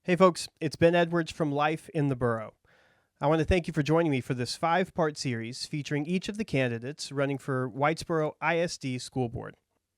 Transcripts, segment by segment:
Hey folks, it's Ben Edwards from Life in the Borough. I want to thank you for joining me for this 5-part series featuring each of the candidates running for Whitesboro ISD School Board.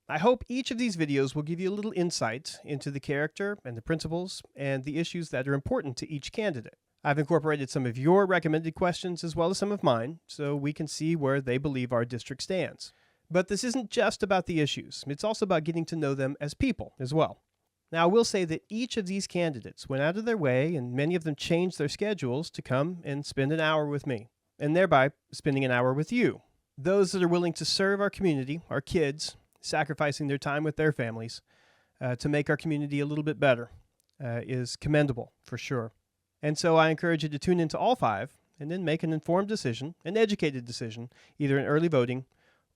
I hope each of these videos will give you a little insight into the character and the principles and the issues that are important to each candidate. I've incorporated some of your recommended questions as well as some of mine so we can see where they believe our district stands. But this isn't just about the issues, it's also about getting to know them as people as well. Now, I will say that each of these candidates went out of their way, and many of them changed their schedules to come and spend an hour with me, and thereby spending an hour with you. Those that are willing to serve our community, our kids, sacrificing their time with their families to make our community a little bit better is commendable for sure. And so I encourage you to tune into all 5 and then make an informed decision, an educated decision, either in early voting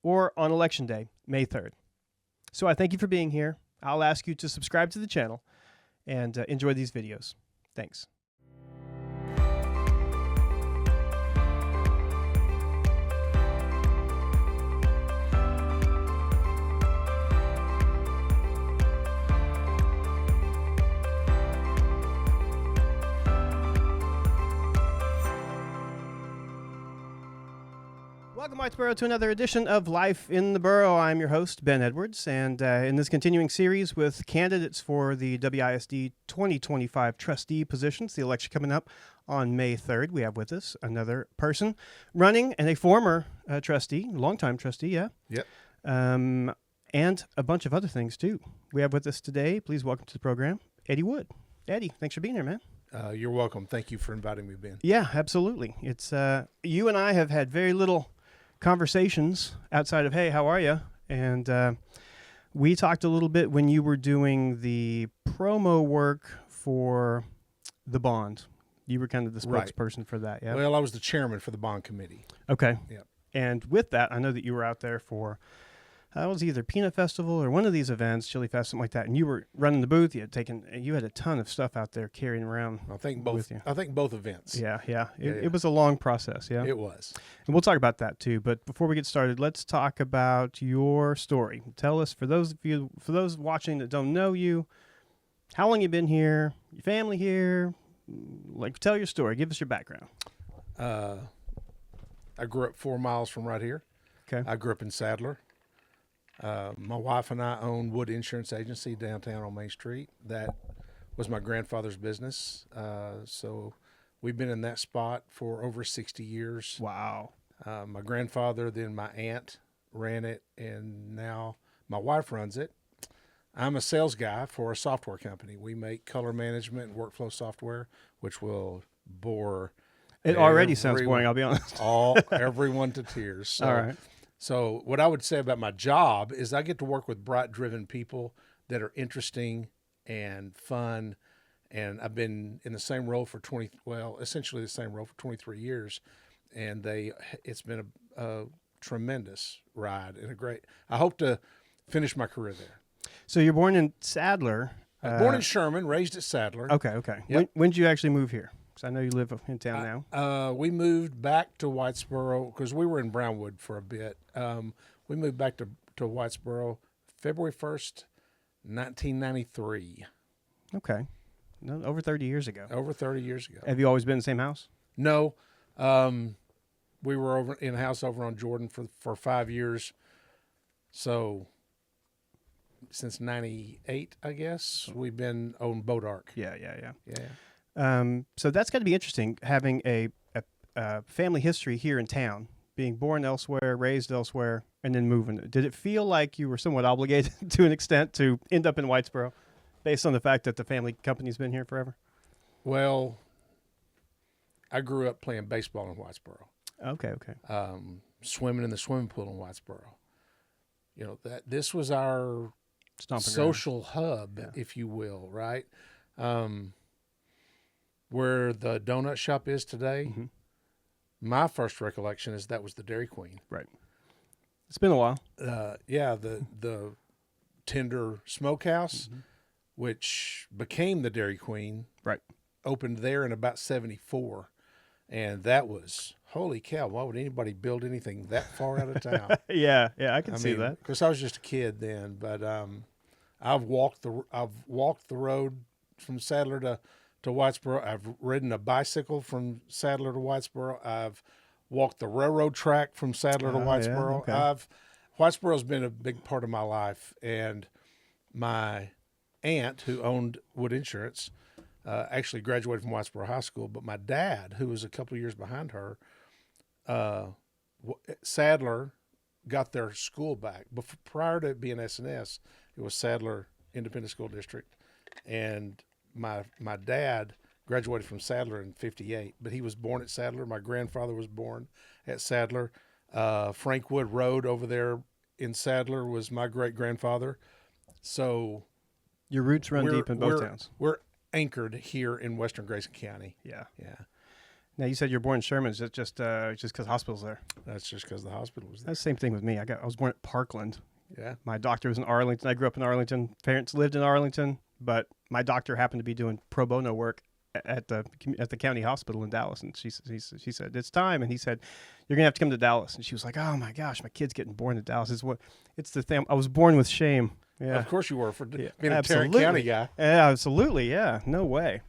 or on Election Day, May 3rd. So I thank you for being here. I'll ask you to subscribe to the channel and enjoy these videos. Thanks. Welcome, Whitesboro, to another edition of Life in the Borough. I'm your host, Ben Edwards, and in this continuing series with candidates for the WISD 2025 trustee positions, the election coming up on May 3rd, we have with us another person running and a former trustee, longtime trustee, yeah? Yep. And a bunch of other things, too. We have with us today, please welcome to the program, Eddie Wood. Eddie, thanks for being here, man. You're welcome. Thank you for inviting me, Ben. Yeah, absolutely. It's you and I have had very little conversations outside of, hey, how are you? And we talked a little bit when you were doing the promo work for the bond. You were kind of the spokesperson for that, yeah? Well, I was the chairman for the bond committee. Okay. Yep. And with that, I know that you were out there for, it was either Peanut Festival or one of these events, Chili Fest, something like that, and you were running the booth. You had a ton of stuff out there carrying around. I think both. With you. I think both events. Yeah. It was a long process. Yeah, it was. And we'll talk about that too. But before we get started, let's talk about your story. Tell us, for those watching that don't know you, how long you've been here, your family here. Like, tell your story. Give us your background. I grew up 4 miles from right here. Okay. I grew up in Sadler. My wife and I own Wood Insurance Agency downtown on Main Street. That was my grandfather's business. So we've been in that spot for over 60 years. Wow. My grandfather, then my aunt ran it, and now my wife runs it. I'm a sales guy for a software company. We make color management and workflow software, which will bore. It already sounds boring, I'll be honest. Everyone to tears. So, all right. So what I would say about my job is I get to work with bright, driven people that are interesting and fun. And I've been in the same role for essentially the same role for 23 years. And it's been a tremendous ride and I hope to finish my career there. So you're born in Sadler. Born in Sherman, raised at Sadler. Okay. Yep. When did you actually move here? Because I know you live in town now. We moved back to Whitesboro because we were in Brownwood for a bit. We moved back to Whitesboro February 1st, 1993. Okay. No, over 30 years ago. Over 30 years ago. Have you always been in the same house? No. We were over in a house over on Jordan for 5 years. So since 98, I guess, we've been on Bodark. Yeah. Yeah. So that's got to be interesting, having a family history here in town, being born elsewhere, raised elsewhere, and then moving. Did it feel like you were somewhat obligated to an extent to end up in Whitesboro based on the fact that the family company's been here forever? Well, I grew up playing baseball in Whitesboro. Okay. Swimming in the swimming pool in Whitesboro. You know, this was our Stomping social hub, if you will, right? Where the donut shop is today, my first recollection is that was the Dairy Queen. Right. It's been a while. The Tender Smokehouse, which became the Dairy Queen, right, opened there in about 74. And that was, holy cow, why would anybody build anything that far out of town? Yeah, I can see that. Because I was just a kid then, but I've walked the road from Sadler to Whitesboro. I've ridden a bicycle from Sadler to Whitesboro. I've walked the railroad track from Sadler to Oh, yeah, Whitesboro. okay. Whitesboro's been a big part of my life, and my aunt, who owned Wood Insurance, actually graduated from Whitesboro High School. But my dad, who was a couple of years behind her, Sadler got their school back. Before, prior to it being SNS, it was Sadler Independent School District, and my dad graduated from Sadler in '58. But he was born at Sadler. My grandfather was born at Sadler. Frank Wood Road over there in Sadler was my great grandfather. So Your roots run deep in both towns. We're anchored here in Western Grayson County. Yeah. Yeah, Now, you said you're born in Sherman. Is that just because hospital's there? that's just because the hospital was there. That's the same thing with me. I was born at Parkland. Yeah. My doctor was in Arlington. I grew up in Arlington. Parents lived in Arlington, but my doctor happened to be doing pro bono work at the county hospital in Dallas. And she said, it's time. And he said, you're going to have to come to Dallas. And she was like, oh my gosh, my kid's getting born in Dallas. It's the thing. I was born with shame. Yeah. Of course you were, for Yeah, being a Tarrant absolutely. County guy. Yeah, absolutely. Yeah. No way.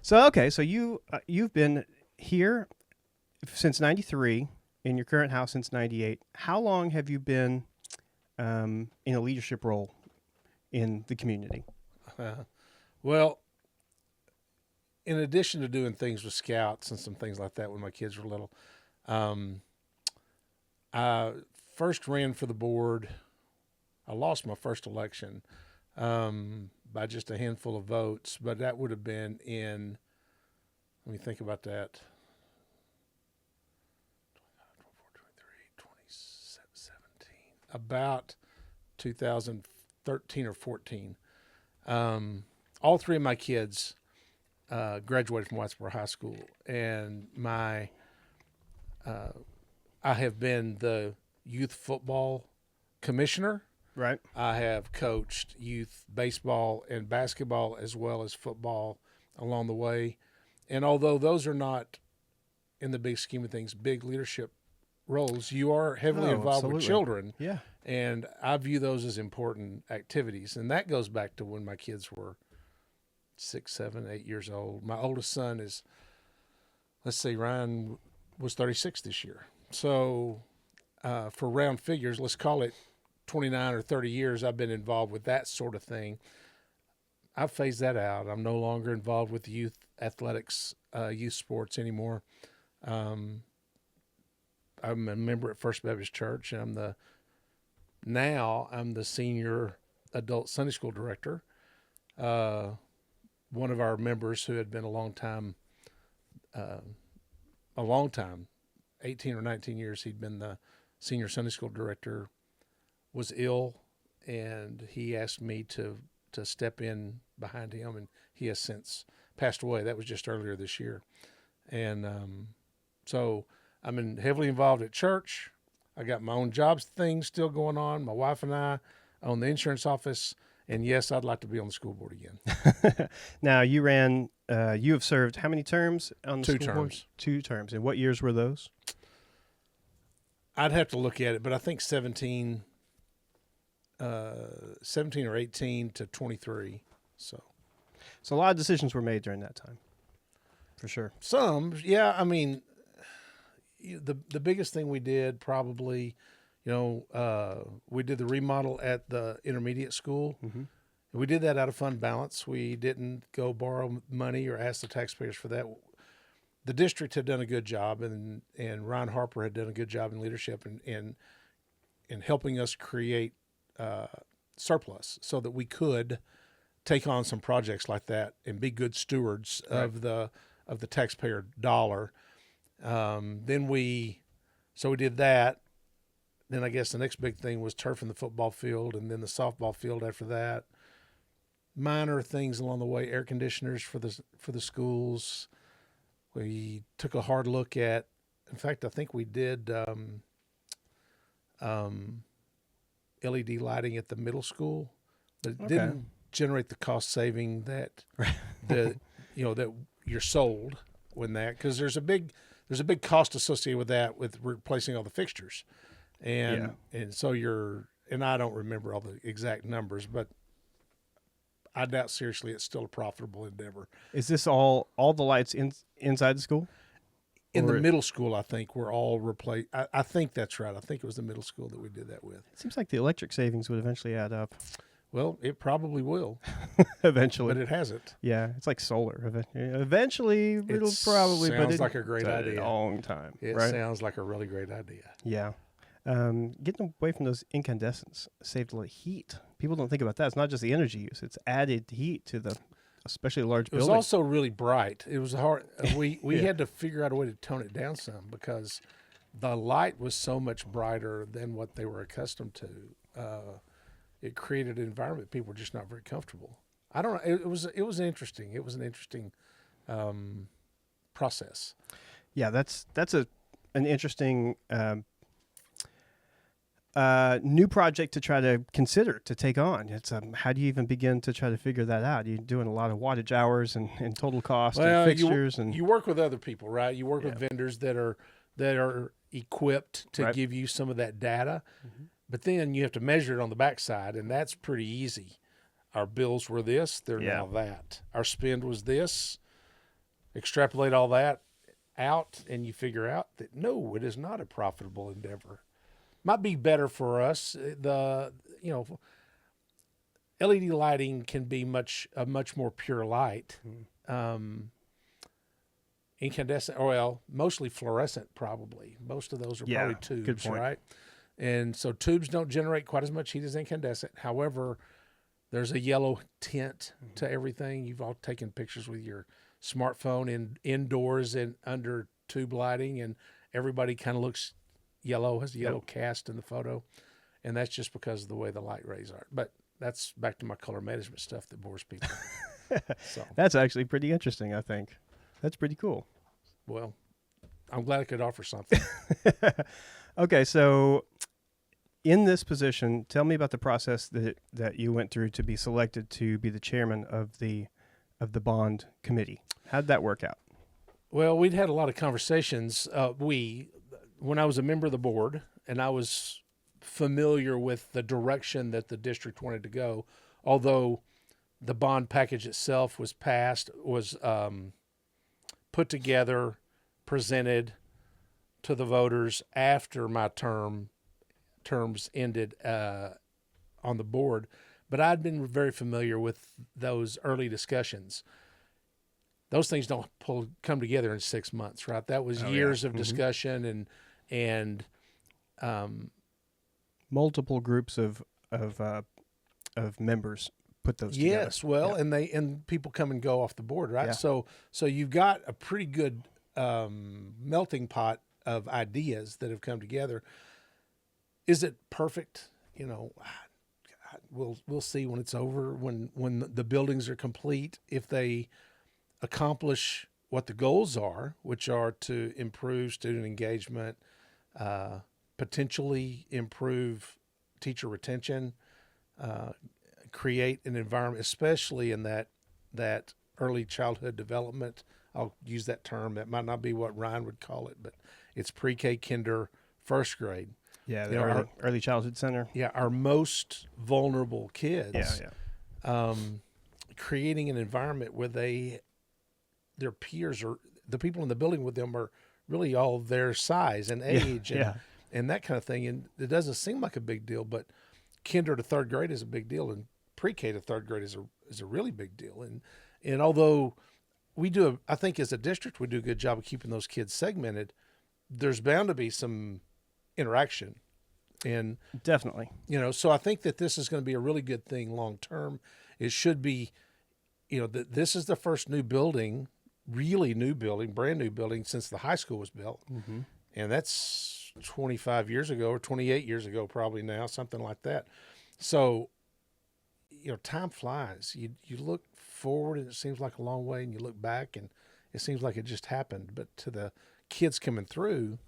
So, okay. So you've been here since 93, in your current house since 98. How long have you been in a leadership role in the community? Well, in addition to doing things with scouts and some things like that when my kids were little, I first ran for the board. I lost my first election by just a handful of votes, but that would have been in, let me think about that, 2017, about 2013 or 14. All three of my kids graduated from Whitesboro High School, and I have been the youth football commissioner. Right. I have coached youth baseball and basketball as well as football along the way. And although those are not, in the big scheme of things, big leadership roles, you are heavily involved with children. Yeah. And I view those as important activities. And that goes back to when my kids were 6, 7, 8 years old. My oldest son is, let's see, Ryan was 36 this year. So for round figures, let's call it 29 or 30 years I've been involved with that sort of thing. I've phased that out. I'm no longer involved with youth athletics, youth sports anymore. I'm a member at First Baptist Church, and I'm the senior adult Sunday school director. One of our members who had been a long time, 18 or 19 years, he'd been the senior Sunday school director, was ill, and he asked me to step in behind him, and he has since passed away. That was just earlier this year. And so I'm heavily involved at church. I got my own jobs things still going on. My wife and I own the insurance office, and yes, I'd like to be on the school board again. Now, you have served how many terms on the 2 school board? terms. 2 terms. And what years were those? I'd have to look at it, but I think 17 or 18 to 23. So a lot of decisions were made during that time, for sure. some, yeah. I mean, the biggest thing we did probably, we did the remodel at the intermediate school. Mm-hmm. We did that out of fund balance. We didn't go borrow money or ask the taxpayers for that. The district had done a good job, and Ryan Harper had done a good job in leadership and helping us create surplus so that we could take on some projects like that and be good stewards of the taxpayer dollar. Then we did that. Then I guess the next big thing was turfing the football field, and then the softball field after that. Minor things along the way, air conditioners for the schools. We took a hard look at, in fact, I think we did LED lighting at the middle school, but it didn't generate the cost saving that that you're sold when that, because there's a big cost associated with that, with replacing all the fixtures, and so and I don't remember all the exact numbers, but I doubt seriously it's still a profitable endeavor. Is this all the lights inside the school? In the Or- middle school, I think we're all replaced. I think that's right. I think it was the middle school that we did that with. It seems like the electric savings would eventually add up. Well, it probably will, Eventually. but it hasn't. Yeah, it's like solar. Eventually, it'll It probably. But sounds like a great it's idea. A long time. It right? sounds like a really great idea. Yeah. Getting away from those incandescents saved a lot of heat. People don't think about that. It's not just the energy use; it's added heat to the, especially large It was buildings. also really bright. It was hard. We Yeah. had to figure out a way to tone it down some because the light was so much brighter than what they were accustomed to. It created an environment people were just not very comfortable. I don't know. It was interesting. It was an interesting process. Yeah, that's an interesting new project to try to consider to take on. It's how do you even begin to try to figure that out? You're doing a lot of wattage hours and total cost and fixtures and you work with other people, right? You work Yeah. with vendors that are equipped to Right. give you some of that data, Mhm. but then you have to measure it on the backside, and that's pretty easy. Our bills were this; they're Yeah. now that. Our spend was this. Extrapolate all that out, and you figure out that no, it is not a profitable endeavor. Might be better for us. LED lighting can be a much more pure light. Incandescent, mostly fluorescent, probably. Most of those are Yeah, probably tubes, good point. right? And so tubes don't generate quite as much heat as incandescent. However, there's a yellow tint to everything. You've all taken pictures with your smartphone indoors and under tube lighting, and everybody kind of looks yellow, has a yellow cast in the photo. And that's just because of the way the light rays are. But that's back to my color management stuff that bores people. So, that's actually pretty interesting. I think that's pretty cool. well, I'm glad I could offer something. Okay, so in this position, tell me about the process that you went through to be selected to be the chairman of the bond committee. How did that work out? Well, we'd had a lot of conversations. When I was a member of the board and I was familiar with the direction that the district wanted to go, although the bond package itself was put together, presented to the voters after my terms ended on the board, but I'd been very familiar with those early discussions. Those things don't come together in 6 months, right? That was years of discussion and multiple groups of members put those together. yes, well, and people come and go off the board, right? Yeah. So you've got a pretty good melting pot of ideas that have come together. Is it perfect? We'll see when it's over, when the buildings are complete, if they accomplish what the goals are, which are to improve student engagement, potentially improve teacher retention, create an environment, especially in that early childhood development. I'll use that term. That might not be what Ryan would call it, but it's pre-K, kinder, first grade. Yeah, the early childhood center. Yeah, our most vulnerable kids. Yeah. Creating an environment where their peers or the people in the building with them are really all their size and age and that kind of thing. And it doesn't seem like a big deal, but kinder to third grade is a big deal, and pre-K to third grade is a really big deal. And although I think as a district we do a good job of keeping those kids segmented, there's bound to be some interaction. And Definitely. so I think that this is going to be a really good thing long term. It should be, this is the first new building, really new building, brand new building since the high school was built. Mm-hmm. And that's 25 years ago or 28 years ago, probably now, something like that. So, time flies. You look forward and it seems like a long way, and you look back and it seems like it just happened. But to the kids coming through,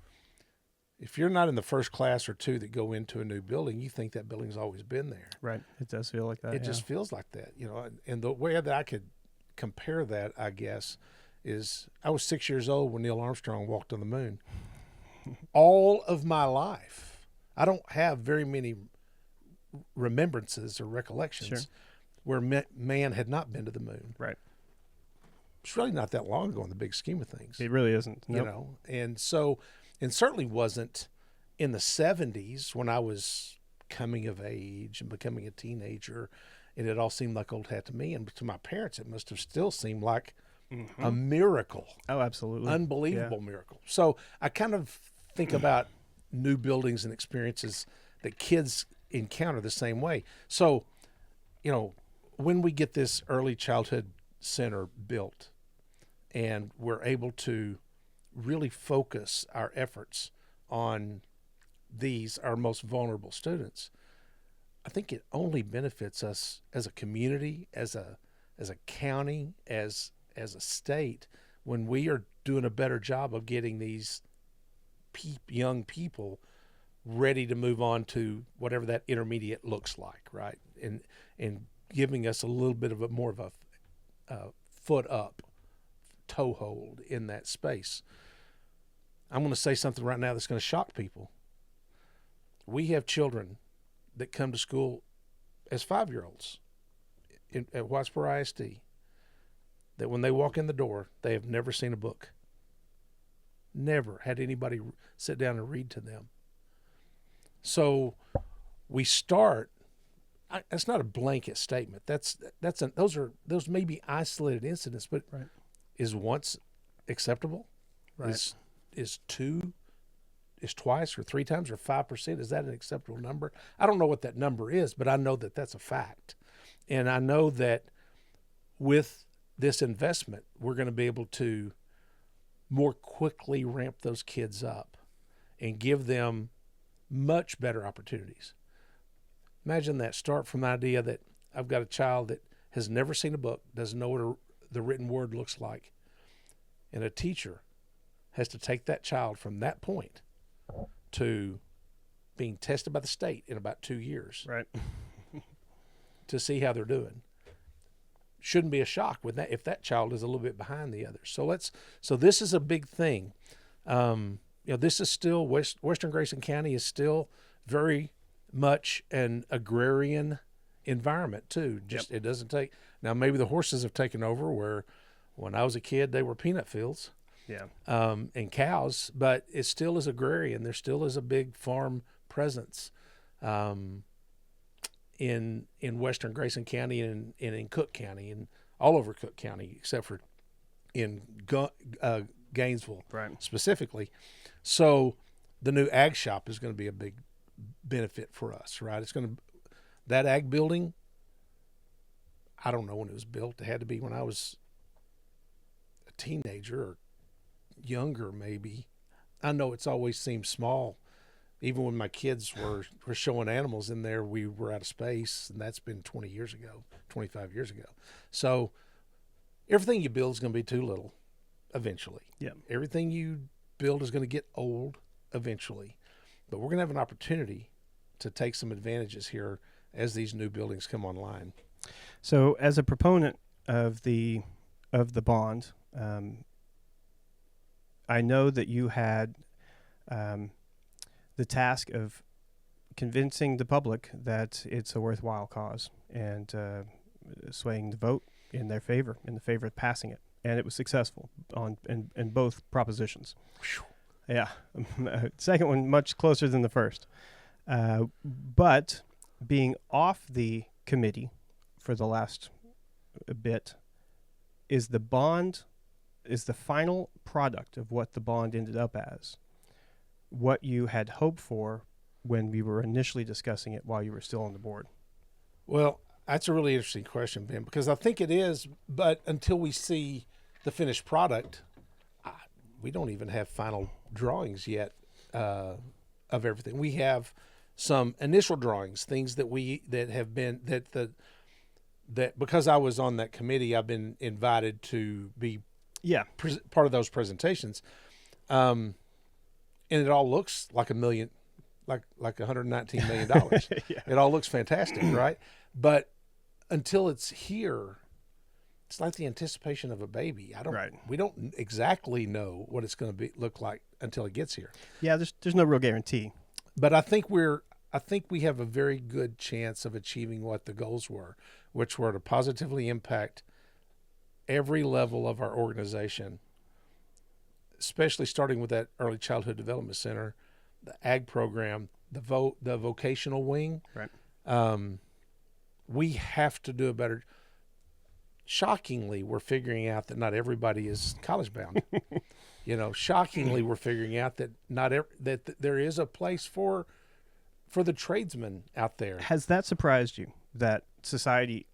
if you're not in the first class or two that go into a new building, you think that building's always been there. Right. It does feel like that. It just feels like that, And the way that I could compare that, I guess, is I was 6 years old when Neil Armstrong walked on the moon. All of my life, I don't have very many remembrances or recollections. Sure. where man had not been to the moon. Right. It's really not that long ago in the big scheme of things. It really isn't. You know, and so, and certainly wasn't in the 70s when I was coming of age and becoming a teenager, and it all seemed like old hat to me, and to my parents it must have still seemed like a miracle. Oh, absolutely. Unbelievable miracle. So I kind of think about new buildings and experiences that kids encounter the same way. So, you know, when we get this early childhood center built and we're able to really focus our efforts on these, our most vulnerable students, I think it only benefits us as a community, as a county, as a state, when we are doing a better job of getting these young people ready to move on to whatever that intermediate looks like, right? And giving us a little bit of more of a foot up toehold in that space. I'm going to say something right now that's going to shock people. We have children that come to school as 5-year-olds at Whitesboro ISD that when they walk in the door, they have never seen a book. Never had anybody sit down and read to them. So we start. That's not a blanket statement. Those may be isolated incidents, but right. Is once acceptable? Right. Is twice or 3 times or 5%? Is that an acceptable number? I don't know what that number is, but I know that that's a fact, and I know that with this investment, we're going to be able to more quickly ramp those kids up and give them much better opportunities. Imagine that. Start from the idea that I've got a child that has never seen a book, doesn't know what the written word looks like, and a teacher has to take that child from that point to being tested by the state in about 2 years, right, to see how they're doing. Shouldn't be a shock with that if that child is a little bit behind the others. So this is a big thing. This is still Western Grayson County is still very much an agrarian environment too. It doesn't take, now maybe the horses have taken over, where when I was a kid they were peanut fields, and cows, but it still is agrarian. There still is a big farm presence in Western Grayson County and in Cook County and all over Cook County, except for in Gainesville, right, specifically. So the new ag shop is going to be a big benefit for us, right? That ag building, I don't know when it was built. It had to be when I was a teenager or younger, maybe. I know it's always seemed small. Even when my kids were showing animals in there, we were out of space, and that's been 20 years ago, 25 years ago. So everything you build is going to be too little eventually. Yeah. Everything you build is going to get old eventually. But we're going to have an opportunity to take some advantages here as these new buildings come online. So as a proponent of the bond, I know that you had the task of convincing the public that it's a worthwhile cause and swaying the vote in their favor, in the favor of passing it. And it was successful in both propositions. Yeah. Second one, much closer than the first. But being off the committee for the last bit, is the final product of what the bond ended up as what you had hoped for when we were initially discussing it while you were still on the board? Well, that's a really interesting question, Ben, because I think it is, but until we see the finished product, we don't even have final drawings yet of everything. We have some initial drawings, things that because I was on that committee, I've been invited to be part of those presentations. And it all looks like $119 million. Yeah. It all looks fantastic, right? But until it's here, it's like the anticipation of a baby. We don't exactly know what it's going to look like until it gets here. Yeah, there's no real guarantee. But I think I think we have a very good chance of achieving what the goals were, which were to positively impact every level of our organization, especially starting with that early childhood development center, the ag program, the vocational wing. Right. We have to do a better. Shockingly, we're figuring out that not everybody is college bound. Shockingly, we're figuring out that that there is a place for the tradesmen out there. Has that surprised you that society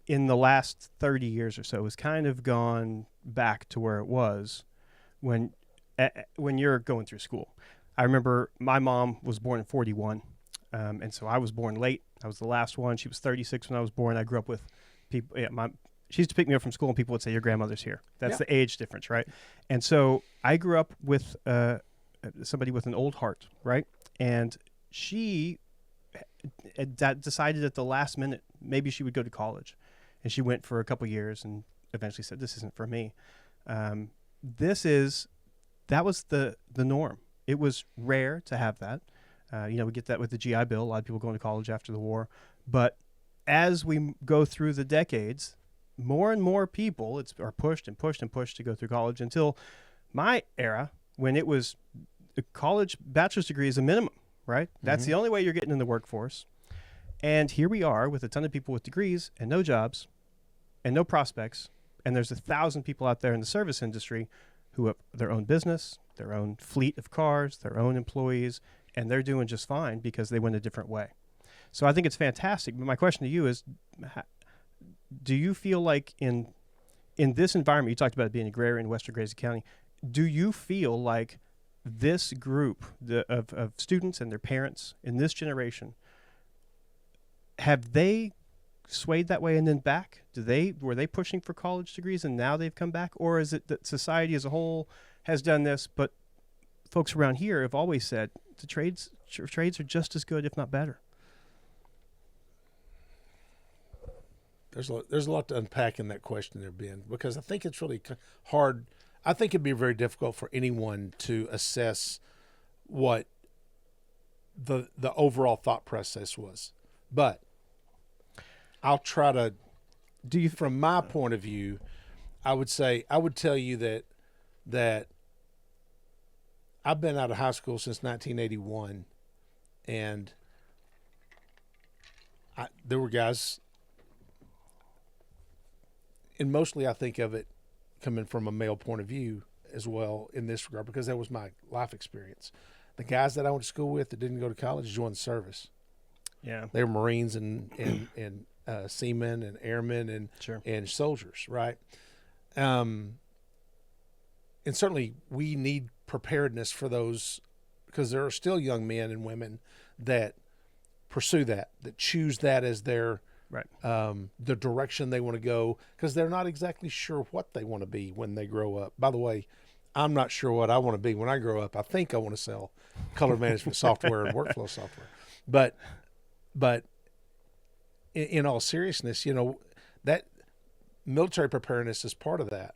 in the last 30 years or so has kind of gone back to where it was when you're going through school? I remember my mom was born in 41, and so I was born late. I was the last one. She was 36 when I was born. I grew up with people. Yeah, she used to pick me up from school, and people would say, "Your grandmother's here." That's the age difference, right? And so I grew up with somebody with an old heart, right? And she decided at the last minute maybe she would go to college, and she went for a couple years and eventually said, "This isn't for me." That was the norm. It was rare to have that. We get that with the GI Bill. A lot of people going to college after the war, but as we go through the decades, more and more people are pushed and pushed and pushed to go through college until my era, when it was a college bachelor's degree is a minimum, right? That's the only way you're getting in the workforce. And here we are with a ton of people with degrees and no jobs and no prospects. And there's 1,000 people out there in the service industry who have their own business, their own fleet of cars, their own employees, and they're doing just fine because they went a different way. So I think it's fantastic. But my question to you is, do you feel like in this environment, you talked about it being agrarian in Western Grays County, do you feel like this group of students and their parents in this generation, have they swayed that way and then back? Were they pushing for college degrees and now they've come back? Or is it that society as a whole has done this, but folks around here have always said the trades are just as good, if not better? There's a lot to unpack in that question there, Ben, because I think it's really hard. I think it'd be very difficult for anyone to assess what the overall thought process was. But I'll try to. From my point of view, I would tell you that I've been out of high school since 1981, and there were guys. And mostly I think of it coming from a male point of view as well in this regard, because that was my life experience. The guys that I went to school with that didn't go to college joined the service. Yeah. They were Marines and seamen and airmen and soldiers, right? And certainly we need preparedness for those, because there are still young men and women that pursue that choose that as their right. The direction they want to go, because they're not exactly sure what they want to be when they grow up. By the way, I'm not sure what I want to be when I grow up. I think I want to sell color management software and workflow software. But in all seriousness, that military preparedness is part of that.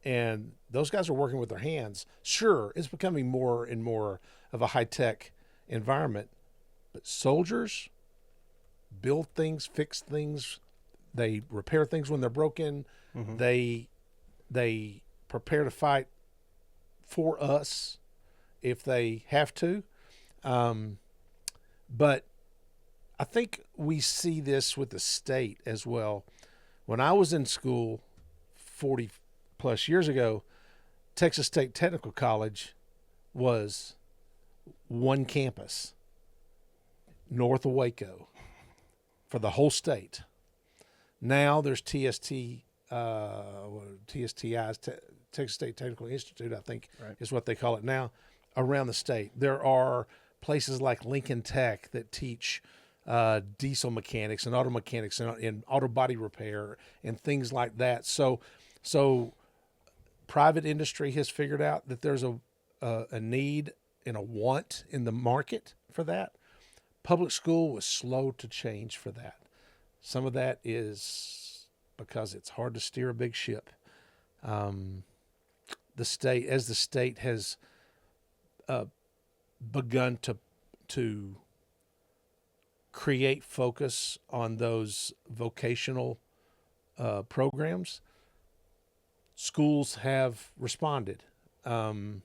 And those guys are working with their hands. Sure, it's becoming more and more of a high-tech environment. But soldiers build things, fix things, they repair things when they're broken. Mm-hmm. They prepare to fight for us if they have to. But I think we see this with the state as well. When I was in school 40 plus years ago, Texas State Technical College was one campus north of Waco for the whole state. Now there's TSTI's, Texas State Technical Institute, I think is what they call it now, around the state. There are places like Lincoln Tech that teach diesel mechanics and auto mechanics and auto body repair and things like that. So private industry has figured out that there's a need and a want in the market for that. Public school was slow to change for that. Some of that is because it's hard to steer a big ship. The state has begun to create focus on those vocational programs, schools have responded. The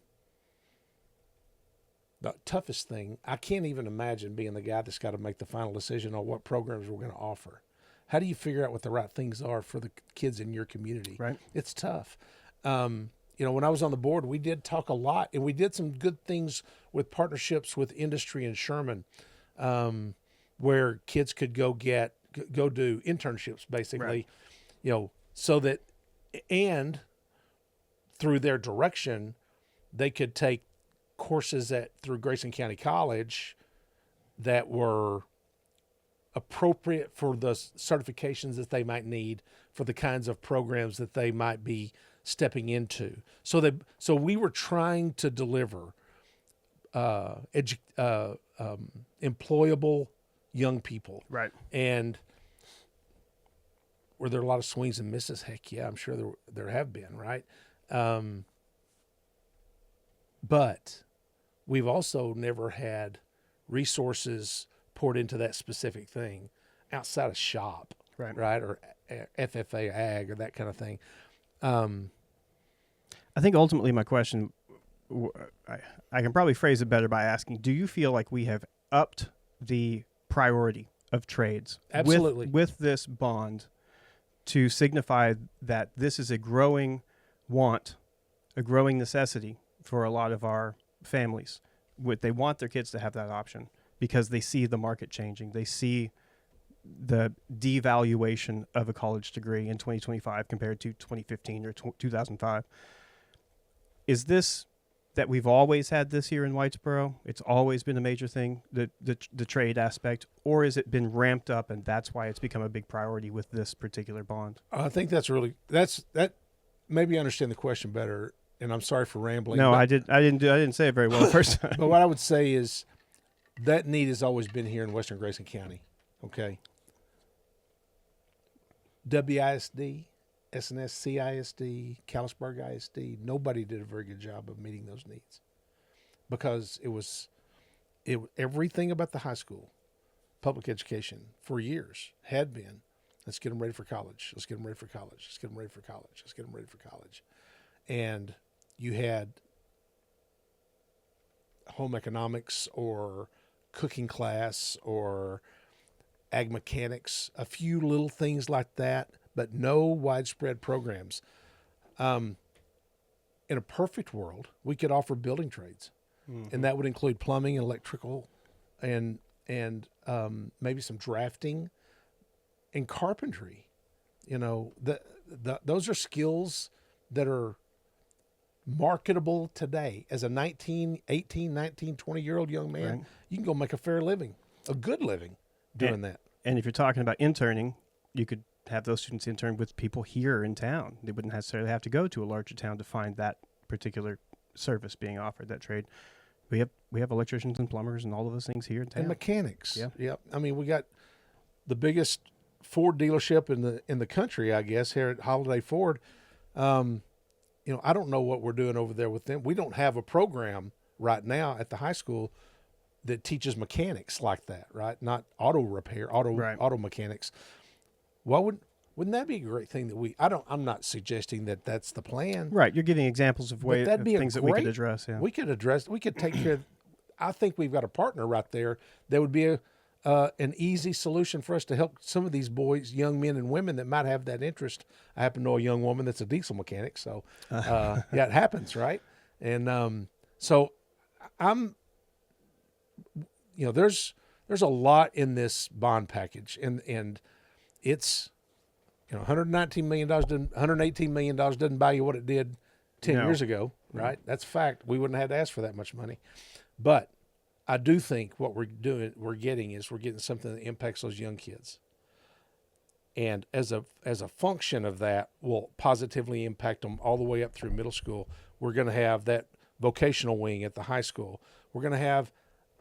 toughest thing, I can't even imagine being the guy that's got to make the final decision on what programs we're going to offer. How do you figure out what the right things are for the kids in your community? Right. It's tough. When I was on the board, we did talk a lot, and we did some good things with partnerships with industry in Sherman, where kids could go do internships, basically, Right. So that, and through their direction, they could take courses through Grayson County College that were appropriate for the certifications that they might need for the kinds of programs that they might be stepping into. So we were trying to deliver employable young people. Right. And were there a lot of swings and misses? Heck yeah, I'm sure there have been, right? But we've also never had resources poured into that specific thing outside of SHOP, right? Or FFA Ag or that kind of thing. I think ultimately my question, I can probably phrase it better by asking, do you feel like we have upped the priority of trades Absolutely. with this bond to signify that this is a growing want, a growing necessity for a lot of our families? They want their kids to have that option because they see the market changing. They see the devaluation of a college degree in 2025 compared to 2015 or 2005. Is this that we've always had this here in Whitesboro? It's always been a major thing, the trade aspect, or has it been ramped up and that's why it's become a big priority with this particular bond? I think that maybe I understand the question better, and I'm sorry for rambling. No, I didn't say it very well the first time. But what I would say is that need has always been here in Western Grayson County. Okay. WISD, SNS, CISD, Callisburg ISD, nobody did a very good job of meeting those needs because everything about the high school, public education for years had been, let's get them ready for college. Let's get them ready for college. Let's get them ready for college. Let's get them ready for college. And you had home economics or cooking class or ag mechanics, a few little things like that, but no widespread programs. In a perfect world, we could offer building trades, and that would include plumbing and electrical and maybe some drafting and carpentry. Those are skills that are marketable today. As a 18, 19, 20-year-old young man, Right. You can go make a fair living, a good living doing that. And if you're talking about interning, you could have those students intern with people here in town. They wouldn't necessarily have to go to a larger town to find that particular service being offered, that trade. We have electricians and plumbers and all of those things here in town. And mechanics. Yeah. Yep. I mean, we got the biggest Ford dealership in the country, I guess, here at Holiday Ford. I don't know what we're doing over there with them. We don't have a program right now at the high school that teaches mechanics like that, right? Not auto repair, auto mechanics. Well, wouldn't that be a great thing that I'm not suggesting that that's the plan. Right. You're giving examples of things that we could address. Yeah. We could take care of, I think we've got a partner right there that would be an easy solution for us to help some of these boys, young men and women that might have that interest. I happen to know a young woman that's a diesel mechanic. So, yeah, it happens. Right. And, so there's a lot in this bond package and it's, $118 million doesn't buy you what it did 10 years ago, right? No. That's a fact. We wouldn't have had to ask for that much money. But I do think what we're getting something that impacts those young kids. And as a function of that will positively impact them all the way up through middle school. We're going to have that vocational wing at the high school. We're going to have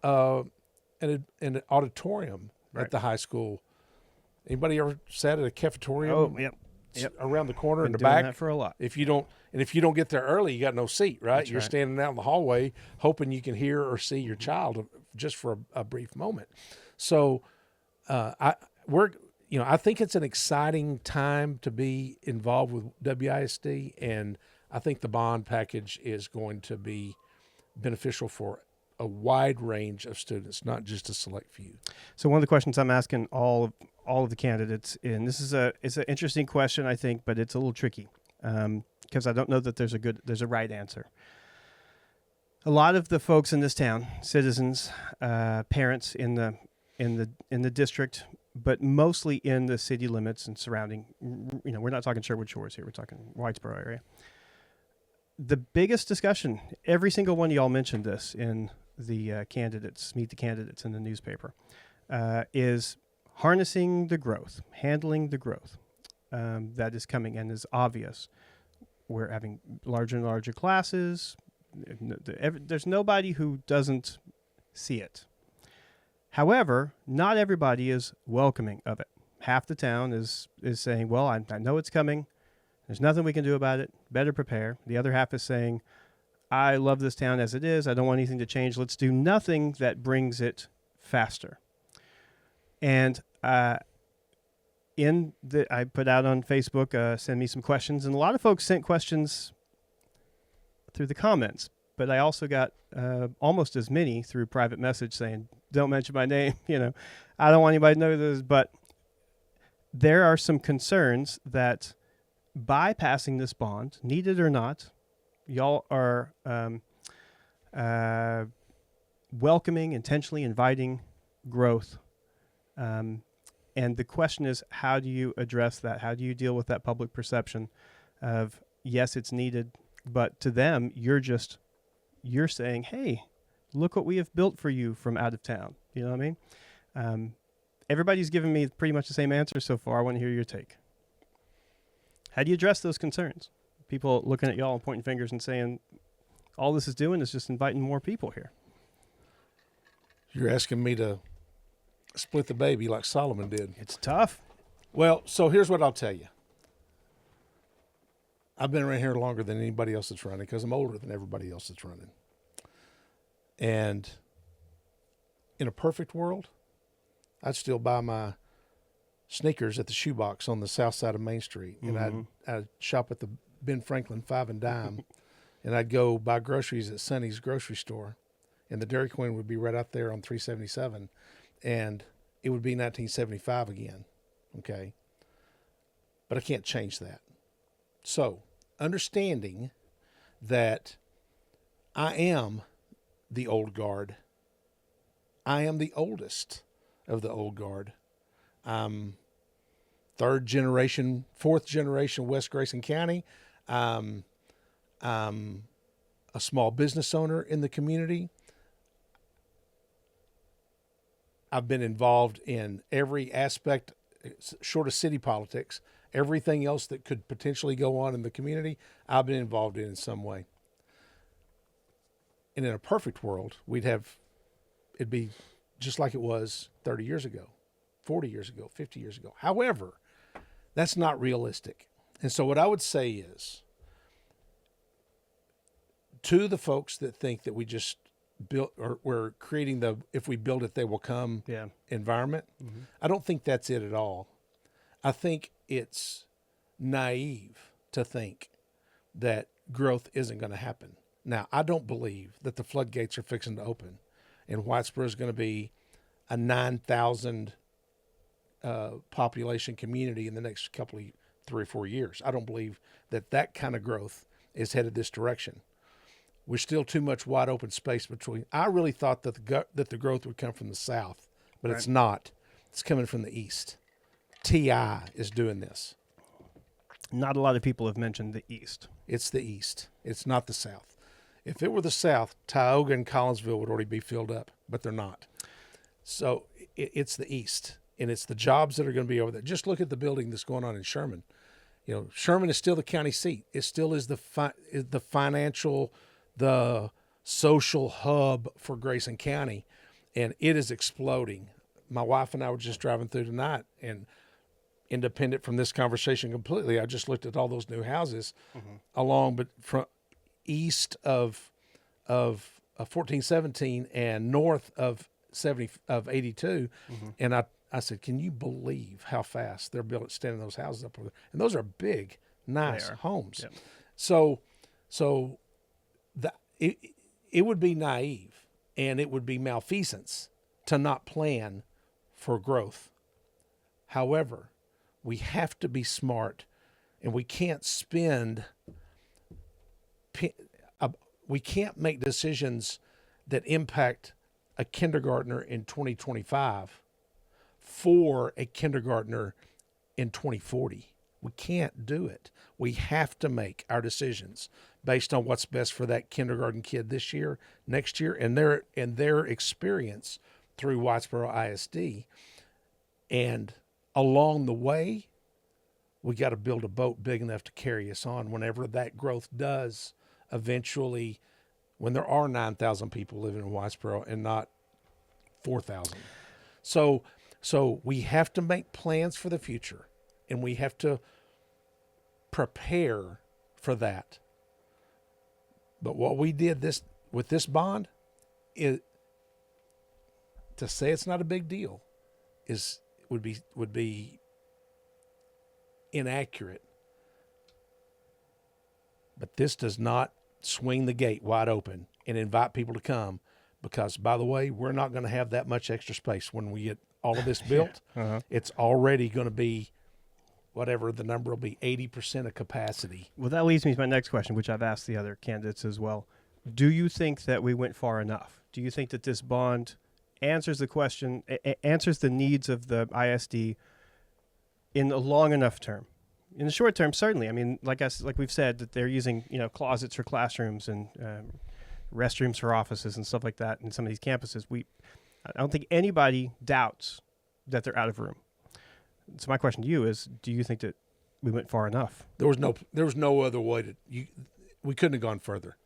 an auditorium at the high school. Anybody ever sat at a cafeteria? Oh, yep. Around the corner in the doing back. That for a lot. If you don't get there early, you got no seat, right? That's You're right. standing out in the hallway hoping you can hear or see your child just for a brief moment. So I think it's an exciting time to be involved with WISD, and I think the bond package is going to be beneficial for a wide range of students, not just a select few. So one of the questions I'm asking all of the candidates, and this is it's an interesting question, I think, but it's a little tricky because I don't know that there's a right answer. A lot of the folks in this town, citizens, parents in the district, but mostly in the city limits and surrounding, we're not talking Sherwood Shores here, we're talking Whitesboro area. The biggest discussion, every single one of y'all mentioned this in the candidates, meet the candidates in the newspaper, is harnessing the growth, handling the growth that is coming and is obvious. We're having larger and larger classes. There's nobody who doesn't see it. However, not everybody is welcoming of it. Half the town is saying, well, I know it's coming. There's nothing we can do about it. Better prepare. The other half is saying, I love this town as it is. I don't want anything to change. Let's do nothing that brings it faster. And I put out on Facebook, send me some questions. And a lot of folks sent questions through the comments. But I also got almost as many through private message saying, don't mention my name. I don't want anybody to know this. But there are some concerns that by passing this bond, needed or not, y'all are welcoming, intentionally inviting growth. And the question is, how do you address that? How do you deal with that public perception of, yes, it's needed, but to them, you're saying, hey, look what we have built for you from out of town. You know what I mean? Everybody's given me pretty much the same answer so far. I want to hear your take. How do you address those concerns? People looking at y'all and pointing fingers and saying, all this is doing is just inviting more people here. You're asking me to split the baby like Solomon did. It's tough. Well, so here's what I'll tell you. I've been around here longer than anybody else that's running because I'm older than everybody else that's running. And in a perfect world, I'd still buy my sneakers at the shoebox on the south side of Main Street. And I'd shop at the Ben Franklin 5 and Dime. And I'd go buy groceries at Sonny's grocery store. And the Dairy Queen would be right out there on 377. And it would be 1975 again. Okay. But I can't change that. So, understanding that I am the old guard. I am the oldest of the old guard. I'm fourth generation West Grayson County. I'm a small business owner in the community. I've been involved in every aspect, short of city politics, everything else that could potentially go on in the community, I've been involved in some way. And in a perfect world, it'd be just like it was 30 years ago, 40 years ago, 50 years ago. However, that's not realistic. And so what I would say is, to the folks that think that we just built, or we're creating if we build it, they will come environment, I don't think that's it at all. I think it's naive to think that growth isn't going to happen. Now, I don't believe that the floodgates are fixing to open and Whitesboro is going to be a 9,000 population community in the next 3 or 4 years. I don't believe that kind of growth is headed this direction. We're still too much wide open space between. I really thought that the growth would come from the south, but It's not. It's coming from the east. TI is doing this. Not a lot of people have mentioned the east. It's the east. It's not the south. If it were the south, Tioga and Collinsville would already be filled up, but they're not. So it's the east, and it's the jobs that are going to be over there. Just look at the building that's going on in Sherman. Sherman is still the county seat. It still is the financial, the social hub for Grayson County, and it is exploding. My wife and I were just driving through tonight, and independent from this conversation completely, I just looked at all those new houses along, but from east of 1417 and north of 82, and I said, can you believe how fast they're building, standing those houses up over there? And those are big, nice homes. Yep. So it would be naive and it would be malfeasance to not plan for growth. However, we have to be smart, and we can't we can't make decisions that impact a kindergartner in 2025 for a kindergartner in 2040. We can't do it. We have to make our decisions based on what's best for that kindergarten kid this year, next year, and their experience through Whitesboro ISD. And along the way, we got to build a boat big enough to carry us on whenever that growth does eventually, when there are 9,000 people living in Whitesboro and not 4,000. So we have to make plans for the future, and we have to prepare for that. But what we did with this bond is, to say it's not a big deal would be inaccurate. But this does not swing the gate wide open and invite people to come, because, by the way, we're not going to have that much extra space when we get all of this built. It's already going to be, whatever the number will be, 80% of capacity. Well, that leads me to my next question, which I've asked the other candidates as well. Do you think that we went far enough? Do you think that this bond answers the question, answers the needs of the ISD in a long enough term? In the short term, certainly. I mean, like we've said, that they're using closets for classrooms and restrooms for offices and stuff like that in some of these campuses. I don't think anybody doubts that they're out of room. So my question to you is, do you think that we went far enough? There was no other way we couldn't have gone further.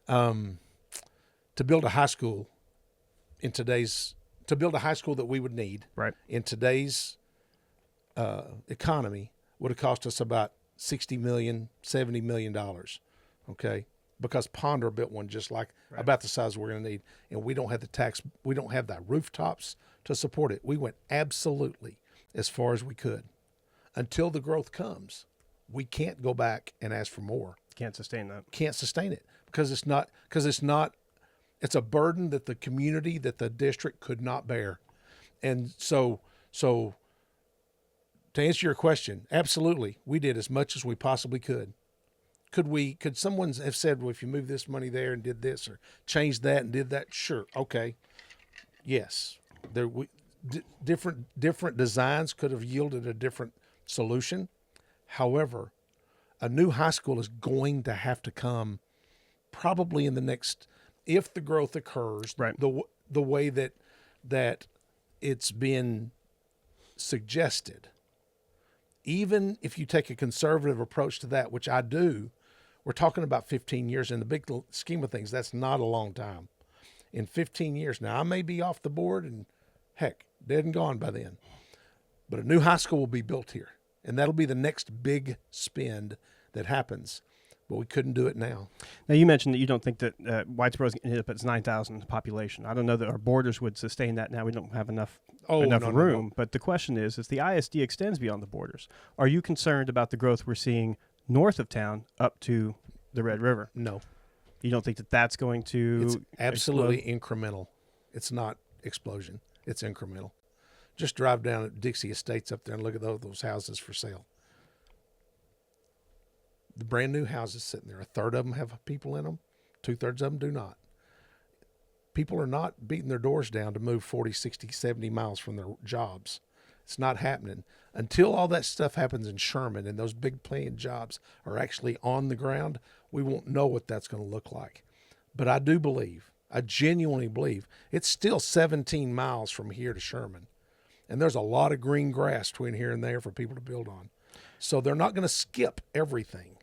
To build a high school to build a high school that we would need in today's economy would have cost us about $60 million, $70 million. Okay. Because Ponder built one just like about the size we're going to need. And we don't have we don't have the rooftops to support it. We went absolutely as far as we could. Until the growth comes, we can't go back and ask for more. Can't sustain that. Can't sustain it because it's a burden that the community, that the district could not bear. And so to answer your question, absolutely, we did as much as we possibly could. Could someone have said, well, if you move this money there and did this or changed that and did that? Sure. Okay. Yes. Different designs could have yielded a different solution. However, a new high school is going to have to come probably in the next, if the growth occurs, the way that it's been suggested. Even if you take a conservative approach to that, which I do, we're talking about 15 years. In the big scheme of things, that's not a long time. In 15 years, now I may be off the board and heck, dead and gone by then. But a new high school will be built here, and that'll be the next big spend that happens. But we couldn't do it now. Now, you mentioned that you don't think that Whitesboro is going to hit up its 9,000 population. I don't know that our borders would sustain that now. We don't have enough room. No. But the question is, as the ISD extends beyond the borders, are you concerned about the growth we're seeing north of town up to the Red River? No. You don't think that that's going to It's absolutely incremental. It's not explosion. It's incremental. Just drive down at Dixie Estates up there and look at those houses for sale. The brand new houses sitting there, a third of them have people in them, 2/3 of them do not. People are not beating their doors down to move 40, 60, 70 miles from their jobs. It's not happening. Until all that stuff happens in Sherman and those big paying jobs are actually on the ground, we won't know what that's going to look like. But I genuinely believe it's still 17 miles from here to Sherman. And there's a lot of green grass between here and there for people to build on. So they're not going to skip everything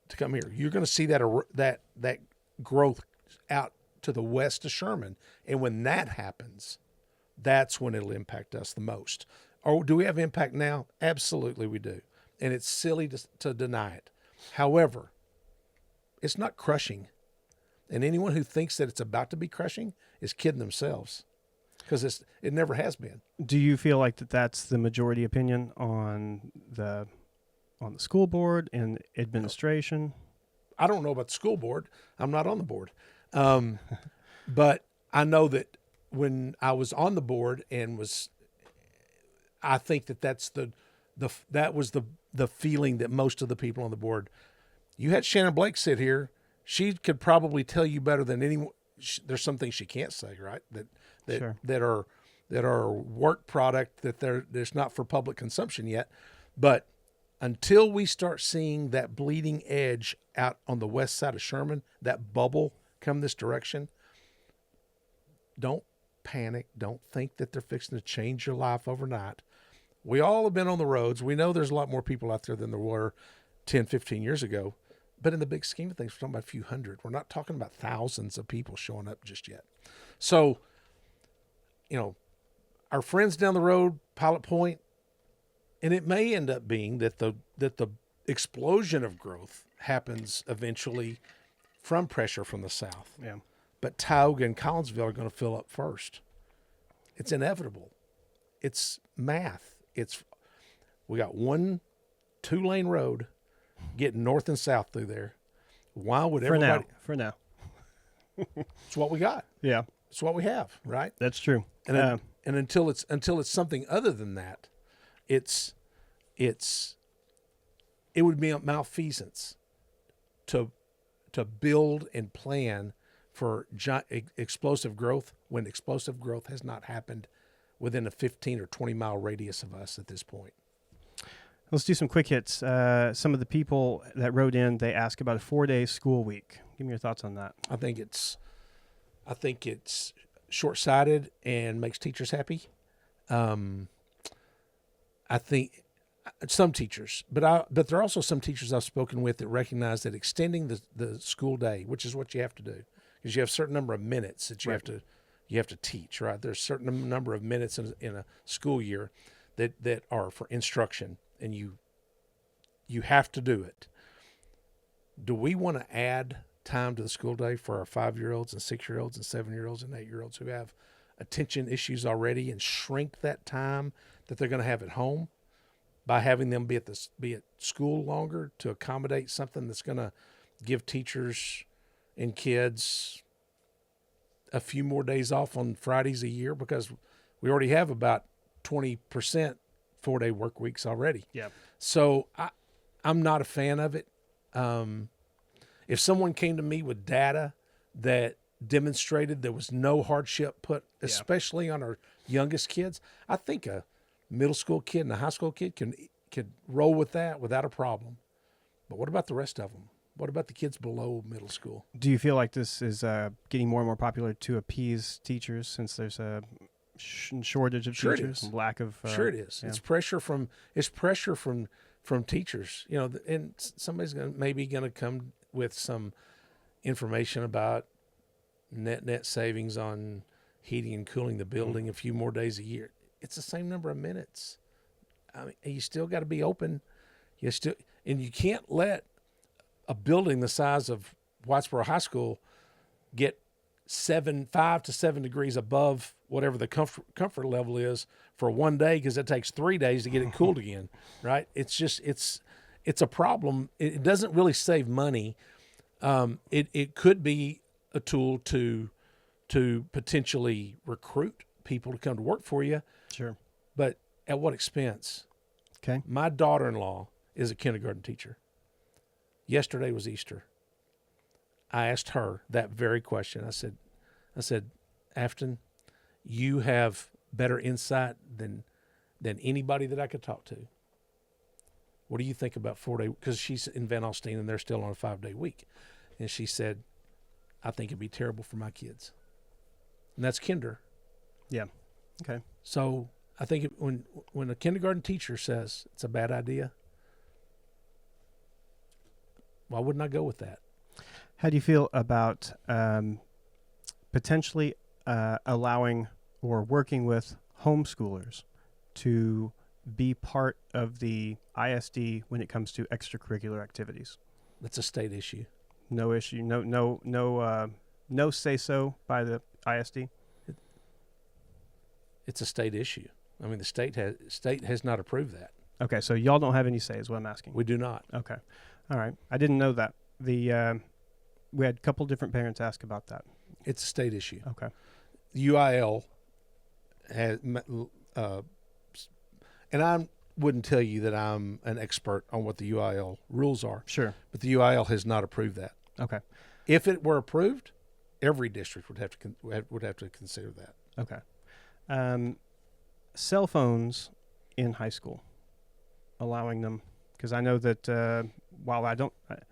to come here. You're going to see that growth out to the west of Sherman. And when that happens, that's when it'll impact us the most. Or do we have impact now? Absolutely we do. And it's silly to deny it. However, it's not crushing. And anyone who thinks that it's about to be crushing is kidding themselves. because it never has been. Do you feel like that's the majority opinion on the school board and administration? I don't know about the school board. I'm not on the board. But I know that when I was on the board I think that's that was the feeling that most of the people on the board. You had Shannon Blake sit here. She could probably tell you better than anyone. There's some things she can't say, right? Sure. That are work product that there's not for public consumption yet. But until we start seeing that bleeding edge out on the west side of Sherman, that bubble come this direction, don't panic. Don't think that they're fixing to change your life overnight. We all have been on the roads. We know there's a lot more people out there than there were 10, 15 years ago. But in the big scheme of things, we're talking about a few hundred. We're not talking about thousands of people showing up just yet. So, our friends down the road, Pilot Point, and it may end up being that the explosion of growth happens eventually from pressure from the south. Yeah. But Tioga and Collinsville are going to fill up first. It's inevitable. It's math. We got 1 2-lane road getting north and south through there. Why would everybody? For now. It's what we got. Yeah. It's what we have, right? That's true. And until it's something other than that, it would be a malfeasance to build and plan for explosive growth when explosive growth has not happened within a 15 or 20 mile radius of us at this point. Let's do some quick hits. Some of the people that wrote in, they ask about a 4-day school week. Give me your thoughts on that. I think it's short-sighted and makes teachers happy. I think some teachers, but there are also some teachers I've spoken with that recognize that extending the school day, which is what you have to do, because you have a certain number of minutes that you have to teach, right? There's a certain number of minutes in a school year that are for instruction, and you have to do it. Do we want to add time to the school day for our 5-year-olds and 6-year-olds and 7-year-olds and 8-year-olds who have attention issues already and shrink that time that they're going to have at home by having them be at school longer to accommodate something that's going to give teachers and kids a few more days off on Fridays a year, because we already have about 20% 4-day work weeks already. Yeah. So I'm not a fan of it. If someone came to me with data that demonstrated there was no hardship put, especially on our youngest kids, I think a middle school kid and a high school kid could roll with that without a problem. But what about the rest of them? What about the kids below middle school? Do you feel like this is getting more and more popular to appease teachers since there's a shortage of teachers and lack of? Sure, it is. Yeah. It's pressure from teachers. And somebody's maybe going to come with some information about net savings on heating and cooling the building a few more days a year. It's the same number of minutes. I mean, you still got to be open. And you can't let a building the size of Whitesboro High School get 5 to 7 degrees above whatever the comfort level is for one day, because it takes 3 days to get it cooled again, right? It's a problem. It doesn't really save money. It could be a tool to potentially recruit people to come to work for you. Sure. But at what expense? Okay. My daughter-in-law is a kindergarten teacher. Yesterday was Easter. I asked her that very question. I said, Afton, you have better insight than anybody that I could talk to. What do you think about 4-day? Because she's in Van Alstyne and they're still on a 5-day week. And she said, I think it'd be terrible for my kids. And that's kinder. Yeah. Okay. So I think when a kindergarten teacher says it's a bad idea, why wouldn't I go with that? How do you feel about potentially allowing or working with homeschoolers to be part of the ISD when it comes to extracurricular activities? That's a state issue. No issue. No say so by the ISD. It's a state issue. I mean, the state has not approved that. Okay, so y'all don't have any say is what I'm asking. We do not. Okay. All right. I didn't know that. We had a couple different parents ask about that. It's a state issue. Okay. UIL has, and I wouldn't tell you that I'm an expert on what the UIL rules are. Sure. But the UIL has not approved that. Okay. If it were approved, every district would have to consider that. Okay. Cell phones in high school, allowing them, because I know that while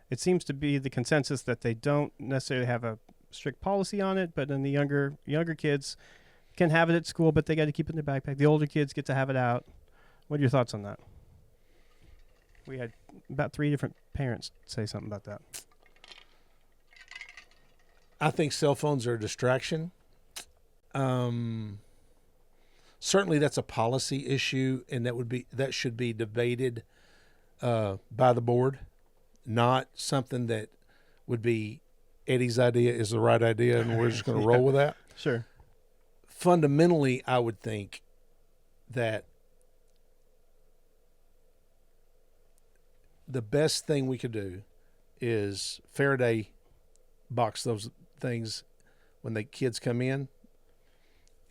it seems to be the consensus that they don't necessarily have a strict policy on it, but then the younger kids can have it at school, but they got to keep it in their backpack. The older kids get to have it out. What are your thoughts on that? We had about 3 different parents say something about that. I think cell phones are a distraction. Certainly that's a policy issue, and that should be debated by the board, not something that would be Eddie's idea is the right idea and we're just going to roll with that. Sure. Fundamentally, I would think that the best thing we could do is Faraday box those things when the kids come in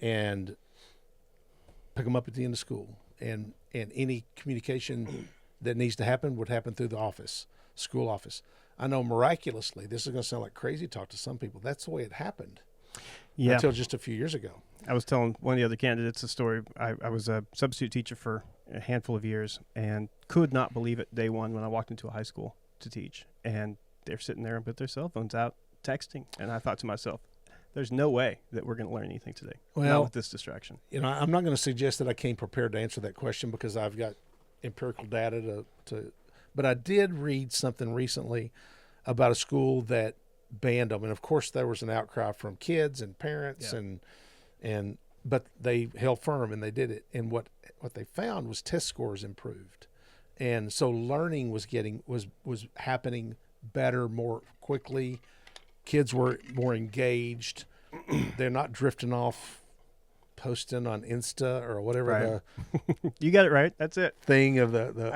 and pick them up at the end of school. And any communication that needs to happen would happen through the school office. I know miraculously, this is going to sound like crazy talk to some people. That's the way it happened. Yeah. Until just a few years ago. I was telling one of the other candidates a story. I was a substitute teacher for a handful of years and could not believe it day one when I walked into a high school to teach. And they're sitting there with their cell phones out texting. And I thought to myself, there's no way that we're going to learn anything today. Well, not with this distraction. I'm not going to suggest that I came prepared to answer that question because I've got empirical data but I did read something recently about a school that banned them. And of course there was an outcry from kids and parents but they held firm and they did it. And what they found was test scores improved. And so learning was happening better, more quickly. Kids were more engaged. They're not drifting off posting on Insta or whatever you got it right. That's it. Thing of the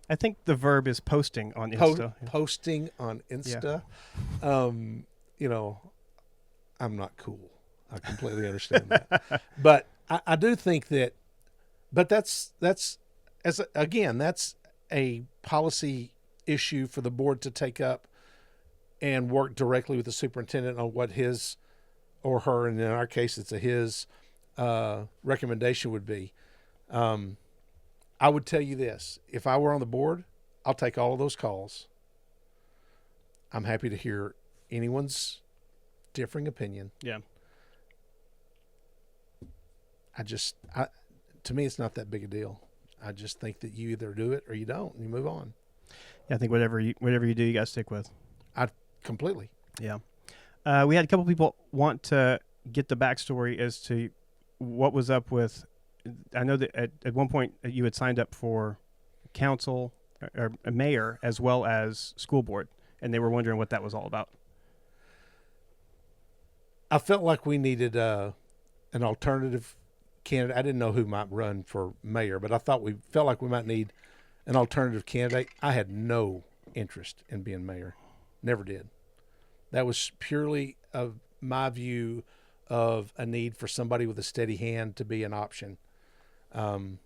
I think the verb is posting on Insta. Posting on Insta. Yeah. I'm not cool. I completely understand that. But I do think that that's a policy issue for the board to take up and work directly with the superintendent on what his or her, and in our case it's his recommendation would be. I would tell you this: if I were on the board, I'll take all of those calls. I'm happy to hear anyone's differing opinion. Yeah. To me, it's not that big a deal. I just think that you either do it or you don't, and you move on. Yeah, I think whatever you do, you got to stick with. Completely. Yeah. We had a couple people want to get the backstory as to what was up with. I know that at one point you had signed up for council or a mayor as well as school board, and they were wondering what that was all about. I felt like we needed an alternative candidate. I didn't know who might run for mayor, but I felt like we might need an alternative candidate. I had no interest in being mayor. Never did. That was purely of my view of a need for somebody with a steady hand to be an option. And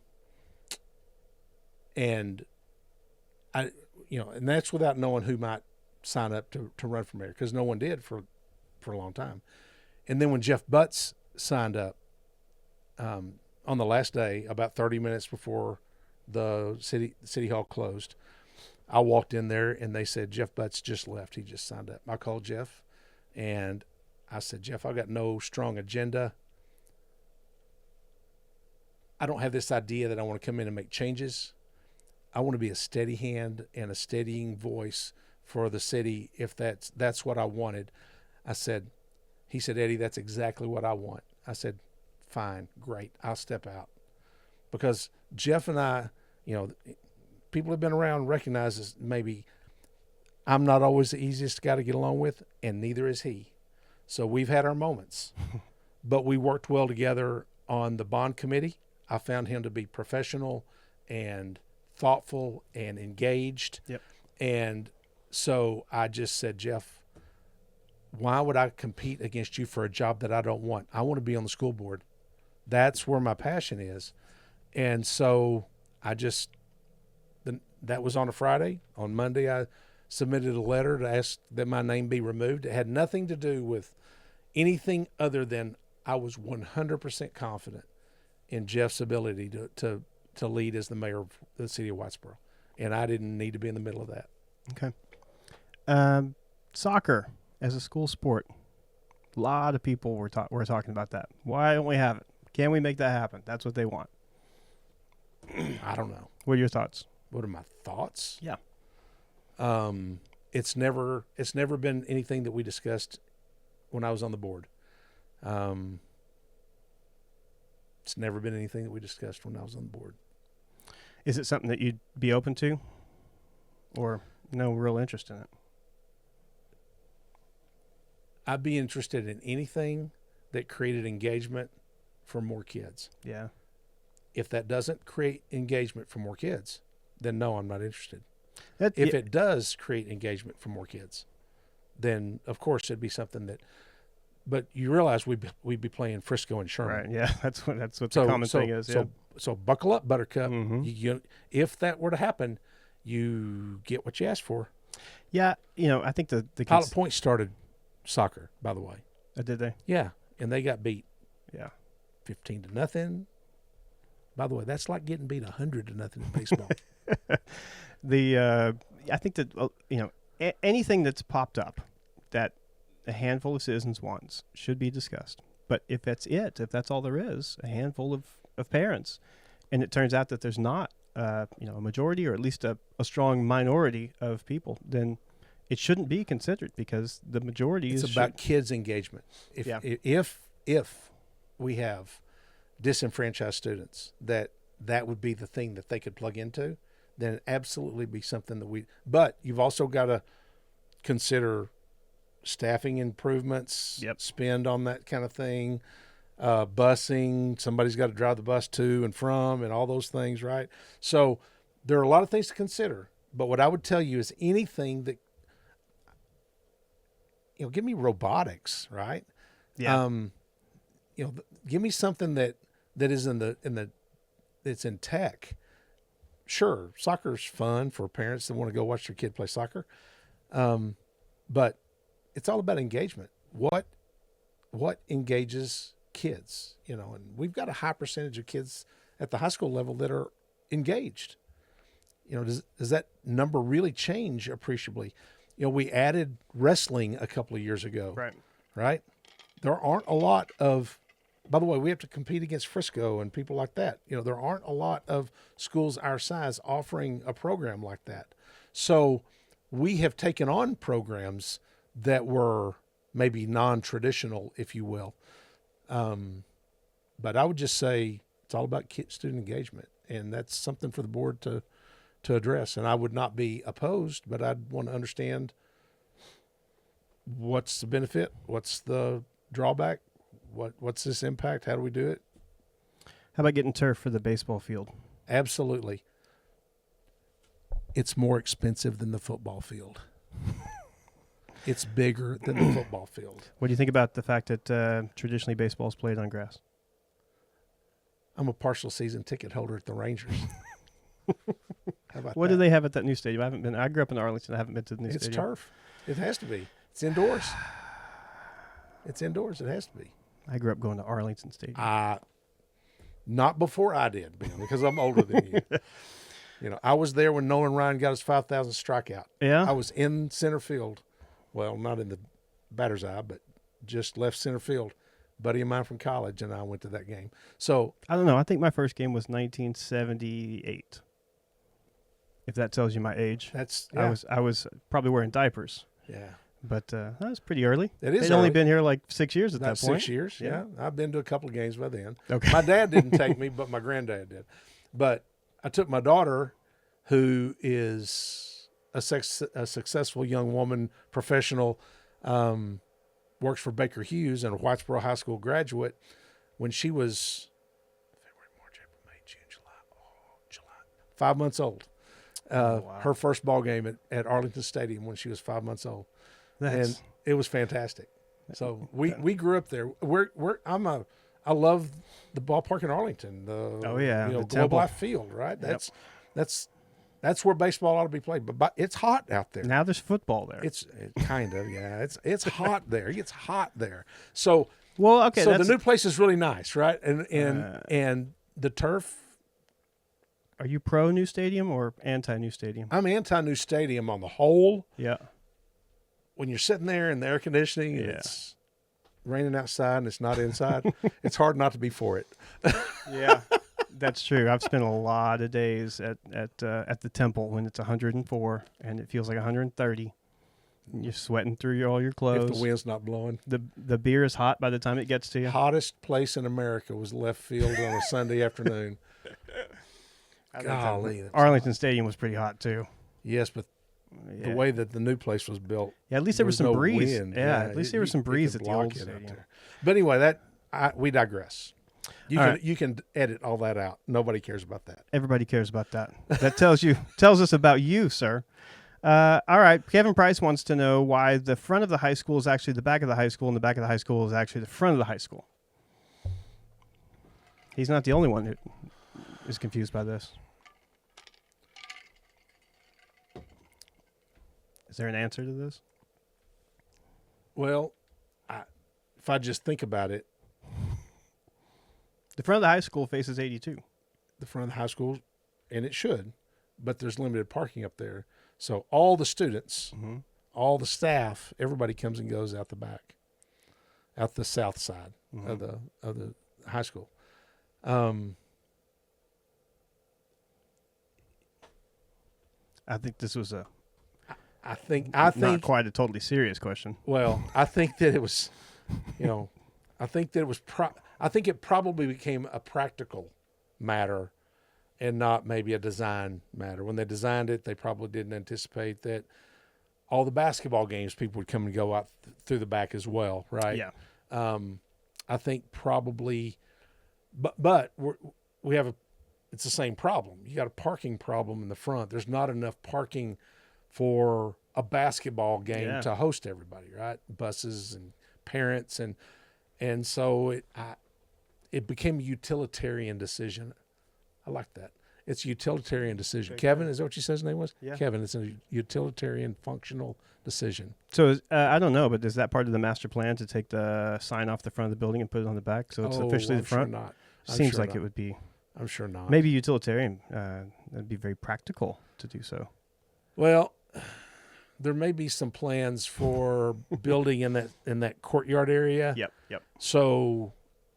that's without knowing who might sign up to run for mayor, because no one did for a long time. And then when Jeff Butts signed up on the last day, about 30 minutes before the city hall closed, I walked in there and they said, Jeff Butts just left. He just signed up. I called Jeff and I said, Jeff, I got no strong agenda. I don't have this idea that I want to come in and make changes. I want to be a steady hand and a steadying voice for the city if that's what I wanted. He said, Eddie, that's exactly what I want. I said, fine, great, I'll step out. Because Jeff and I, people have been around recognizes maybe I'm not always the easiest guy to get along with, and neither is he. So we've had our moments, but we worked well together on the bond committee. I found him to be professional and thoughtful and engaged. Yep. And so I just said, Jeff, why would I compete against you for a job that I don't want? I want to be on the school board. That's where my passion is. And so that was on a Friday. On Monday, I submitted a letter to ask that my name be removed. It had nothing to do with anything other than I was 100% confident in Jeff's ability to lead as the mayor of the city of Whitesboro. And I didn't need to be in the middle of that. Okay. Soccer as a school sport. A lot of people were talking about that. Why don't we have it? Can we make that happen? That's what they want. I don't know. What are your thoughts? What are my thoughts? Yeah. It's never been anything that we discussed when I was on the board. It's never been anything that we discussed when I was on the board. Is it something that you'd be open to, or no real interest in it? I'd be interested in anything that created engagement for more kids. Yeah. If that doesn't create engagement for more kids, then no, I'm not interested. If it does create engagement for more kids, then of course it'd be something that. But you realize we'd be playing Frisco and Sherman, right? Yeah, that's what the common thing is. Yeah. So buckle up, Buttercup. Mm-hmm. If that were to happen, you get what you asked for. Yeah, I think the Pilot Point started soccer, by the way. Did they? Yeah, and they got beat. Yeah, 15-0. By the way, that's like getting beat 100-0 in baseball. I think that anything that's popped up that a handful of citizens wants should be discussed. But if that's all there is, a handful of parents, and it turns out that there's not a majority or at least a strong minority of people, then it shouldn't be considered because the majority it's about kids' engagement. If we have disenfranchised students that would be the thing that they could plug into, then it absolutely be something that but you've also got to consider staffing improvements, spend on that kind of thing, busing, somebody's got to drive the bus to and from and all those things, right? So there are a lot of things to consider, but what I would tell you is anything that, give me robotics, right? Yeah. Give me something that is it's in tech. Sure, soccer's fun for parents that want to go watch their kid play soccer, but it's all about engagement. What engages kids? And we've got a high percentage of kids at the high school level that are engaged. Does that number really change appreciably? We added wrestling a couple of years ago. Right? There aren't a lot of. By the way, we have to compete against Frisco and people like that. There aren't a lot of schools our size offering a program like that. So we have taken on programs that were maybe non-traditional, if you will. But I would just say it's all about student engagement, and that's something for the board to address. And I would not be opposed, but I'd want to understand what's the benefit, what's the drawback, what's this impact? How do we do it? How about getting turf for the baseball field? Absolutely. It's more expensive than the football field. It's bigger than the football field. What do you think about the fact that traditionally baseball is played on grass? I'm a partial season ticket holder at the Rangers. How about what that? do they have at that new stadium? I haven't been. I grew up in Arlington. I haven't been to the new stadium. It's turf. It has to be. It's indoors. It's indoors. It has to be. I grew up going to Arlington Stadium. Not before I did, Ben, because I'm older than you. I was there when Nolan Ryan got his 5,000th strikeout. Yeah. I was in center field. Well, not in the batter's eye, but just left center field. Buddy of mine from college and I went to that game. So I don't know. I think my first game was 1978. If that tells you my age. I was probably wearing diapers. Yeah. But that was pretty early. It is. They'd only been here like 6 years at that point. 6 years, yeah. I've been to a couple of games by then. Okay. My dad didn't take me, but my granddad did. But I took my daughter, who is a successful young woman, professional, works for Baker Hughes and a Whitesboro High School graduate. When she was 5 months old. Wow. Her first ball game at Arlington Stadium when she was 5 months old, and it was fantastic. So we grew up there. I love the ballpark in Arlington. The Globe Temple. Life Field, right? That's where baseball ought to be played. But it's hot out there. Now there's football there. It's kind of, yeah. It's hot there. It gets hot there. So okay. So the new place is really nice, right? And the turf. Are you pro new stadium or anti new stadium? I'm anti new stadium on the whole. Yeah. When you're sitting there in the air conditioning and it's raining outside and it's not inside, it's hard not to be for it. Yeah, that's true. I've spent a lot of days at the Temple when it's 104 and it feels like 130. You're sweating through all your clothes. If the wind's not blowing. The beer is hot by the time it gets to you. Hottest place in America was left field on a Sunday afternoon. Golly. Arlington Stadium was pretty hot too. Yes, but the way that the new place was built. Yeah, at least there was some no breeze. wind. Yeah, at least there was some breeze at the old it out stadium. there. But anyway, we digress. You can edit all that out. Nobody cares about that. Everybody cares about that. That tells us about you, sir. All right. Kevin Price wants to know why the front of the high school is actually the back of the high school and the back of the high school is actually the front of the high school. He's not the only one who is confused by this. Is there an answer to this? Well, if I just think about it. The front of the high school faces 82. The front of the high school, and it should, but there's limited parking up there. So all the students, all the staff, everybody comes and goes out the back, out the south side of the high school. I think this was I think not quite a totally serious question. Well, I think that it was, I think that it was. I think it probably became a practical matter, and not maybe a design matter. When they designed it, they probably didn't anticipate that all the basketball games people would come and go out through the back as well, right? Yeah. I think probably, but we have it's the same problem. You got a parking problem in the front. There's not enough parking for a basketball game to host everybody, right? Buses and parents and so it became a utilitarian decision. I like that. It's a utilitarian decision. Okay, Kevin, is that what you said his name was? Yeah. Kevin, it's a utilitarian functional decision. So I don't know, but is that part of the master plan to take the sign off the front of the building and put it on the back so it's officially the front? Sure not. Seems sure like not. it would be. I'm sure not. Maybe utilitarian. That'd be very practical to do so. Well, there may be some plans for building in that courtyard area. Yep. So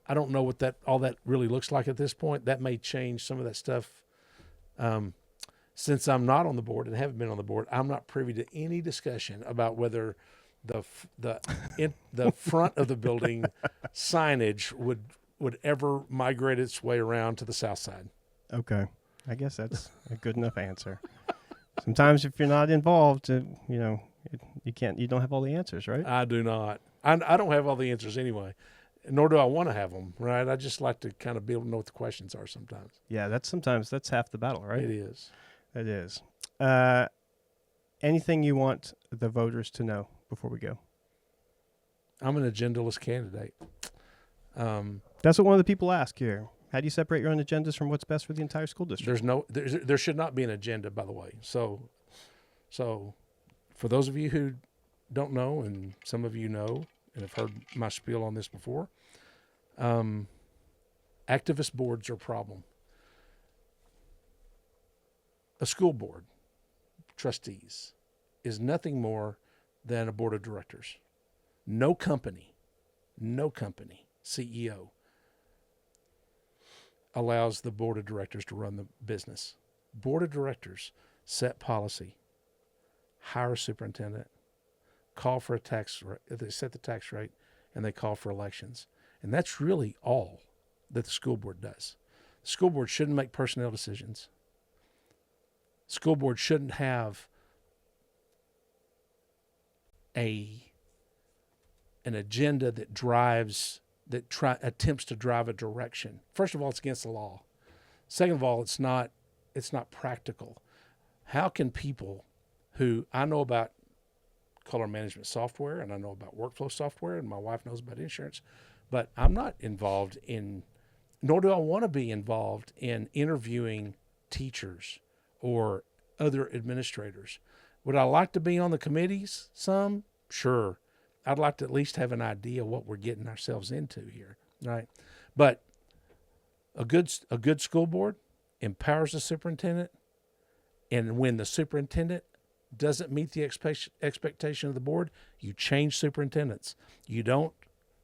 I don't know what all that really looks like at this point. That may change some of that stuff. Since I'm not on the board and haven't been on the board, I'm not privy to any discussion about whether the front of the building signage would ever migrate its way around to the south side. Okay. I guess that's a good enough answer. Sometimes if you're not involved, you don't have all the answers, right? I do not. I don't have all the answers anyway, nor do I want to have them, right? I just like to kind of be able to know what the questions are sometimes. Yeah, that's half the battle, right? It is. It is. Anything you want the voters to know before we go? I'm an agendaless candidate. That's what one of the people ask here. How do you separate your own agendas from what's best for the entire school district? There should not be an agenda, by the way. So for those of you who don't know, and some of you know and have heard my spiel on this before, activist boards are a problem. A school board, trustees, is nothing more than a board of directors. No company, CEO, allows the board of directors to run the business. Board of directors set policy, hire a superintendent, call for a tax rate, they set the tax rate, and they call for elections. And that's really all that the school board does. The school board shouldn't make personnel decisions. School board shouldn't have an agenda that attempts to drive a direction. First of all, it's against the law. Second of all, it's not it's not practical. How can people who I know about color management software and I know about workflow software and my wife knows about insurance, but I'm not involved in, nor do I want to be involved in interviewing teachers or other administrators. Would I like to be on the committees some? Sure. I'd like to at least have an idea what we're getting ourselves into here, right? But a good school board empowers the superintendent, and when the superintendent doesn't meet the expectation of the board, you change superintendents. You don't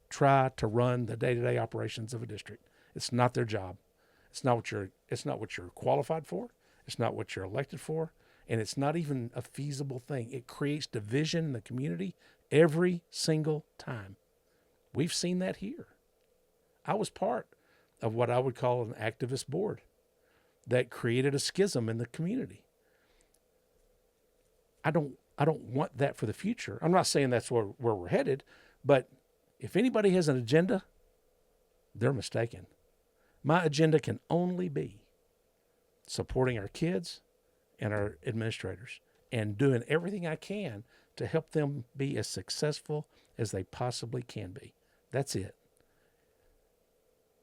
try to run the day-to-day operations of a district. It's not their job. It's not what you're qualified for. It's not what you're elected for, and it's not even a feasible thing. It creates division in the community every single time. We've seen that here. I was part of what I would call an activist board that created a schism in the community. I don't want that for the future. I'm not saying that's where we're headed, but if anybody has an agenda, they're mistaken. My agenda can only be supporting our kids and our administrators and doing everything I can to help them be as successful as they possibly can be. That's it.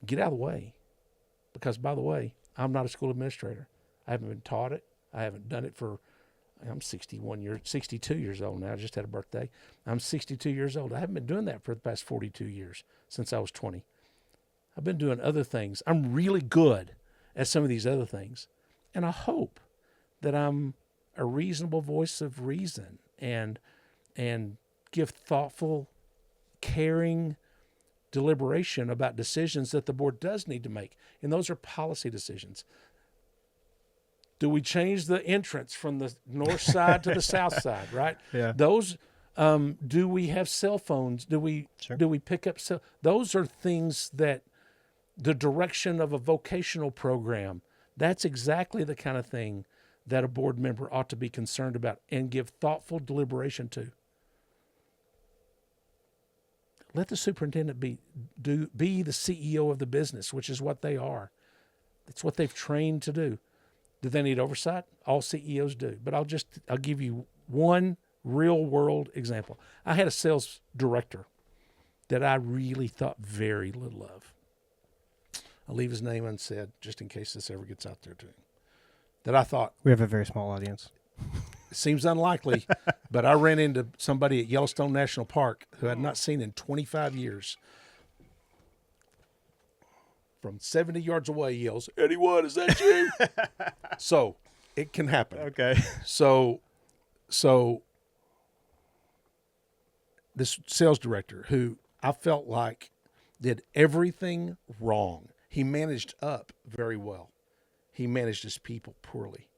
Get out of the way. Because, by the way, I'm not a school administrator. I haven't been taught it. I haven't done it for, I'm 62 years old now. I just had a birthday. I'm 62 years old. I haven't been doing that for the past 42 years since I was 20. I've been doing other things. I'm really good at some of these other things. And I hope that I'm a reasonable voice of reason and give thoughtful, caring deliberation about decisions that the board does need to make. And those are policy decisions. Do we change the entrance from the north side to the south side, right? Yeah. Those, do we have cell phones? Do we pick up those are things that the direction of a vocational program, that's exactly the kind of thing that a board member ought to be concerned about and give thoughtful deliberation to. Let the superintendent be the CEO of the business, which is what they are. That's what they've trained to do. Do they need oversight? All CEOs do. But I'll give you one real world example. I had a sales director that I really thought very little of. I'll leave his name unsaid just in case this ever gets out there to him. That I thought, We have a very small audience. it seems unlikely, but I ran into somebody at Yellowstone National Park who I'd not seen in 25 years. From 70 yards away, he yells, "Eddie, what, is that you?" So it can happen. Okay. So this sales director who I felt like did everything wrong. He managed up very well. He managed his people poorly.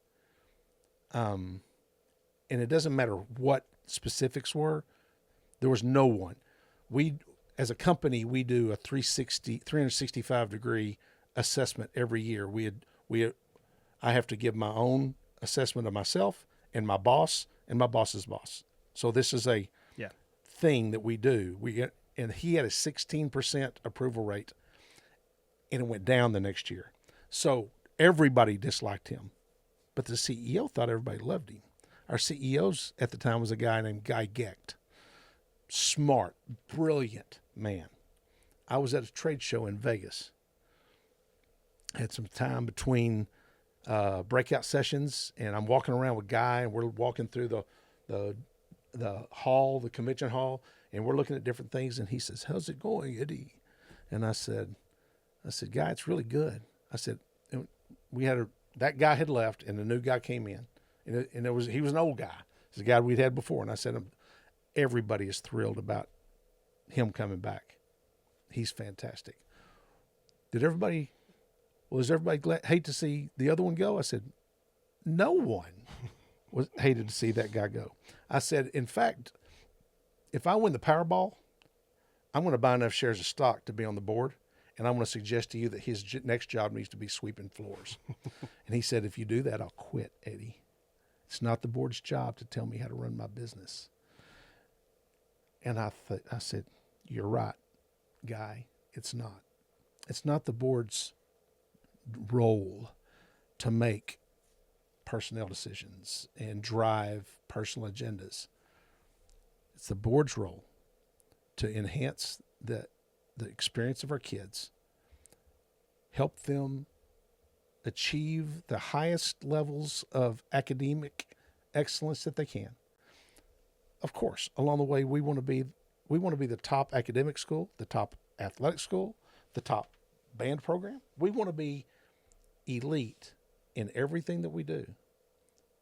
And it doesn't matter what specifics were. There was no one. As a company, we do a 365 degree assessment every year. I have to give my own assessment of myself and my boss and my boss's boss. So this is a thing that we do. And he had a 16% approval rate, and it went down the next year. So everybody disliked him, but the CEO thought everybody loved him. Our CEO at the time was a guy named Guy Gecht. Smart, brilliant man. I was at a trade show in Vegas. Had some time between breakout sessions, and I'm walking around with Guy, and we're walking through the hall, the convention hall, and we're looking at different things. And he says, "How's it going, Eddie?" And I said, "Guy, it's really good." I said, that guy had left, and the new guy came in, and he was an old guy. He's a guy we'd had before, and I said, everybody is thrilled about him coming back. He's fantastic. Is everybody hate to see the other one go? I said, no one hated to see that guy go. I said, in fact, if I win the Powerball, I'm going to buy enough shares of stock to be on the board, and I'm going to suggest to you that his next job needs to be sweeping floors. And he said, if you do that, I'll quit, Eddie. It's not the board's job to tell me how to run my business. And I said, you're right, Guy. It's not. It's not the board's role to make personnel decisions and drive personal agendas. It's the board's role to enhance the experience of our kids, help them achieve the highest levels of academic excellence that they can. Of course, along the way, we want to be the top academic school, the top athletic school, the top band program. We want to be elite in everything that we do.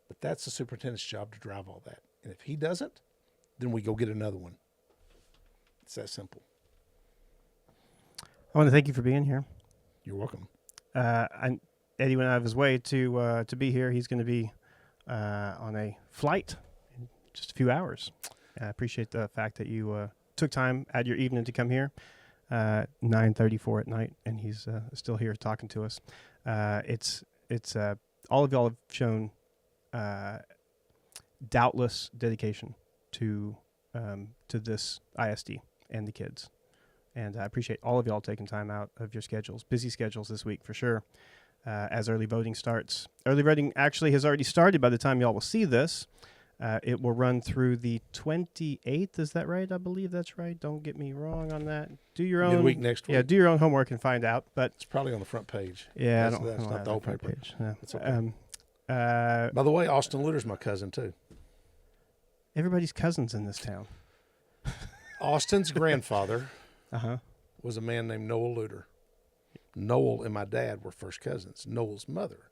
But that's the superintendent's job to drive all that. And if he doesn't, then we go get another one. It's that simple. I want to thank you for being here. You're welcome. Eddie went out of his way to be here. He's going to be on a flight in just a few hours. I appreciate the fact that you took time out of your evening to come here. 9:34 at night, and he's still here talking to us. It's all of y'all have shown doubtless dedication to this ISD and the kids, and I appreciate all of y'all taking time out of your schedules, busy schedules this week for sure. As early voting starts, early voting actually has already started by the time y'all will see this. It will run through the 28th. Is that right? I believe that's right. Don't get me wrong on that. Do your own Midweek next week. Yeah, do your own homework and find out. But it's probably on the front page. Yeah, that's I don't not have the whole front paper. page. No. That's okay. By the way, Austin Luter's my cousin too. Everybody's cousins in this town. Austin's grandfather Uh-huh. was a man named Noel Luter. Noel and my dad were first cousins. Noel's mother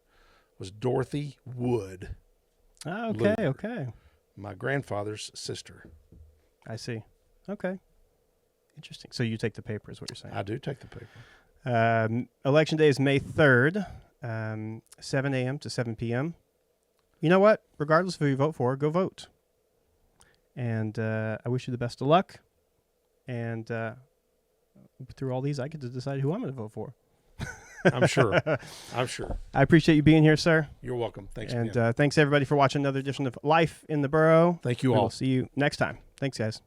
was Dorothy Wood, Oh, okay, Luter. okay. my grandfather's sister. I see. Okay. Interesting. So you take the paper is what you're saying. I do take the paper. Election day is May 3rd, 7 a.m. to 7 p.m. You know what? Regardless of who you vote for, go vote. And I wish you the best of luck. And through all these, I get to decide who I'm going to vote for. I'm sure. I'm sure. I appreciate you being here, sir. You're welcome. Thanks, And Ben. thanks, everybody, for watching another edition of Life in the Borough. Thank you We all. will see you next time. Thanks, guys.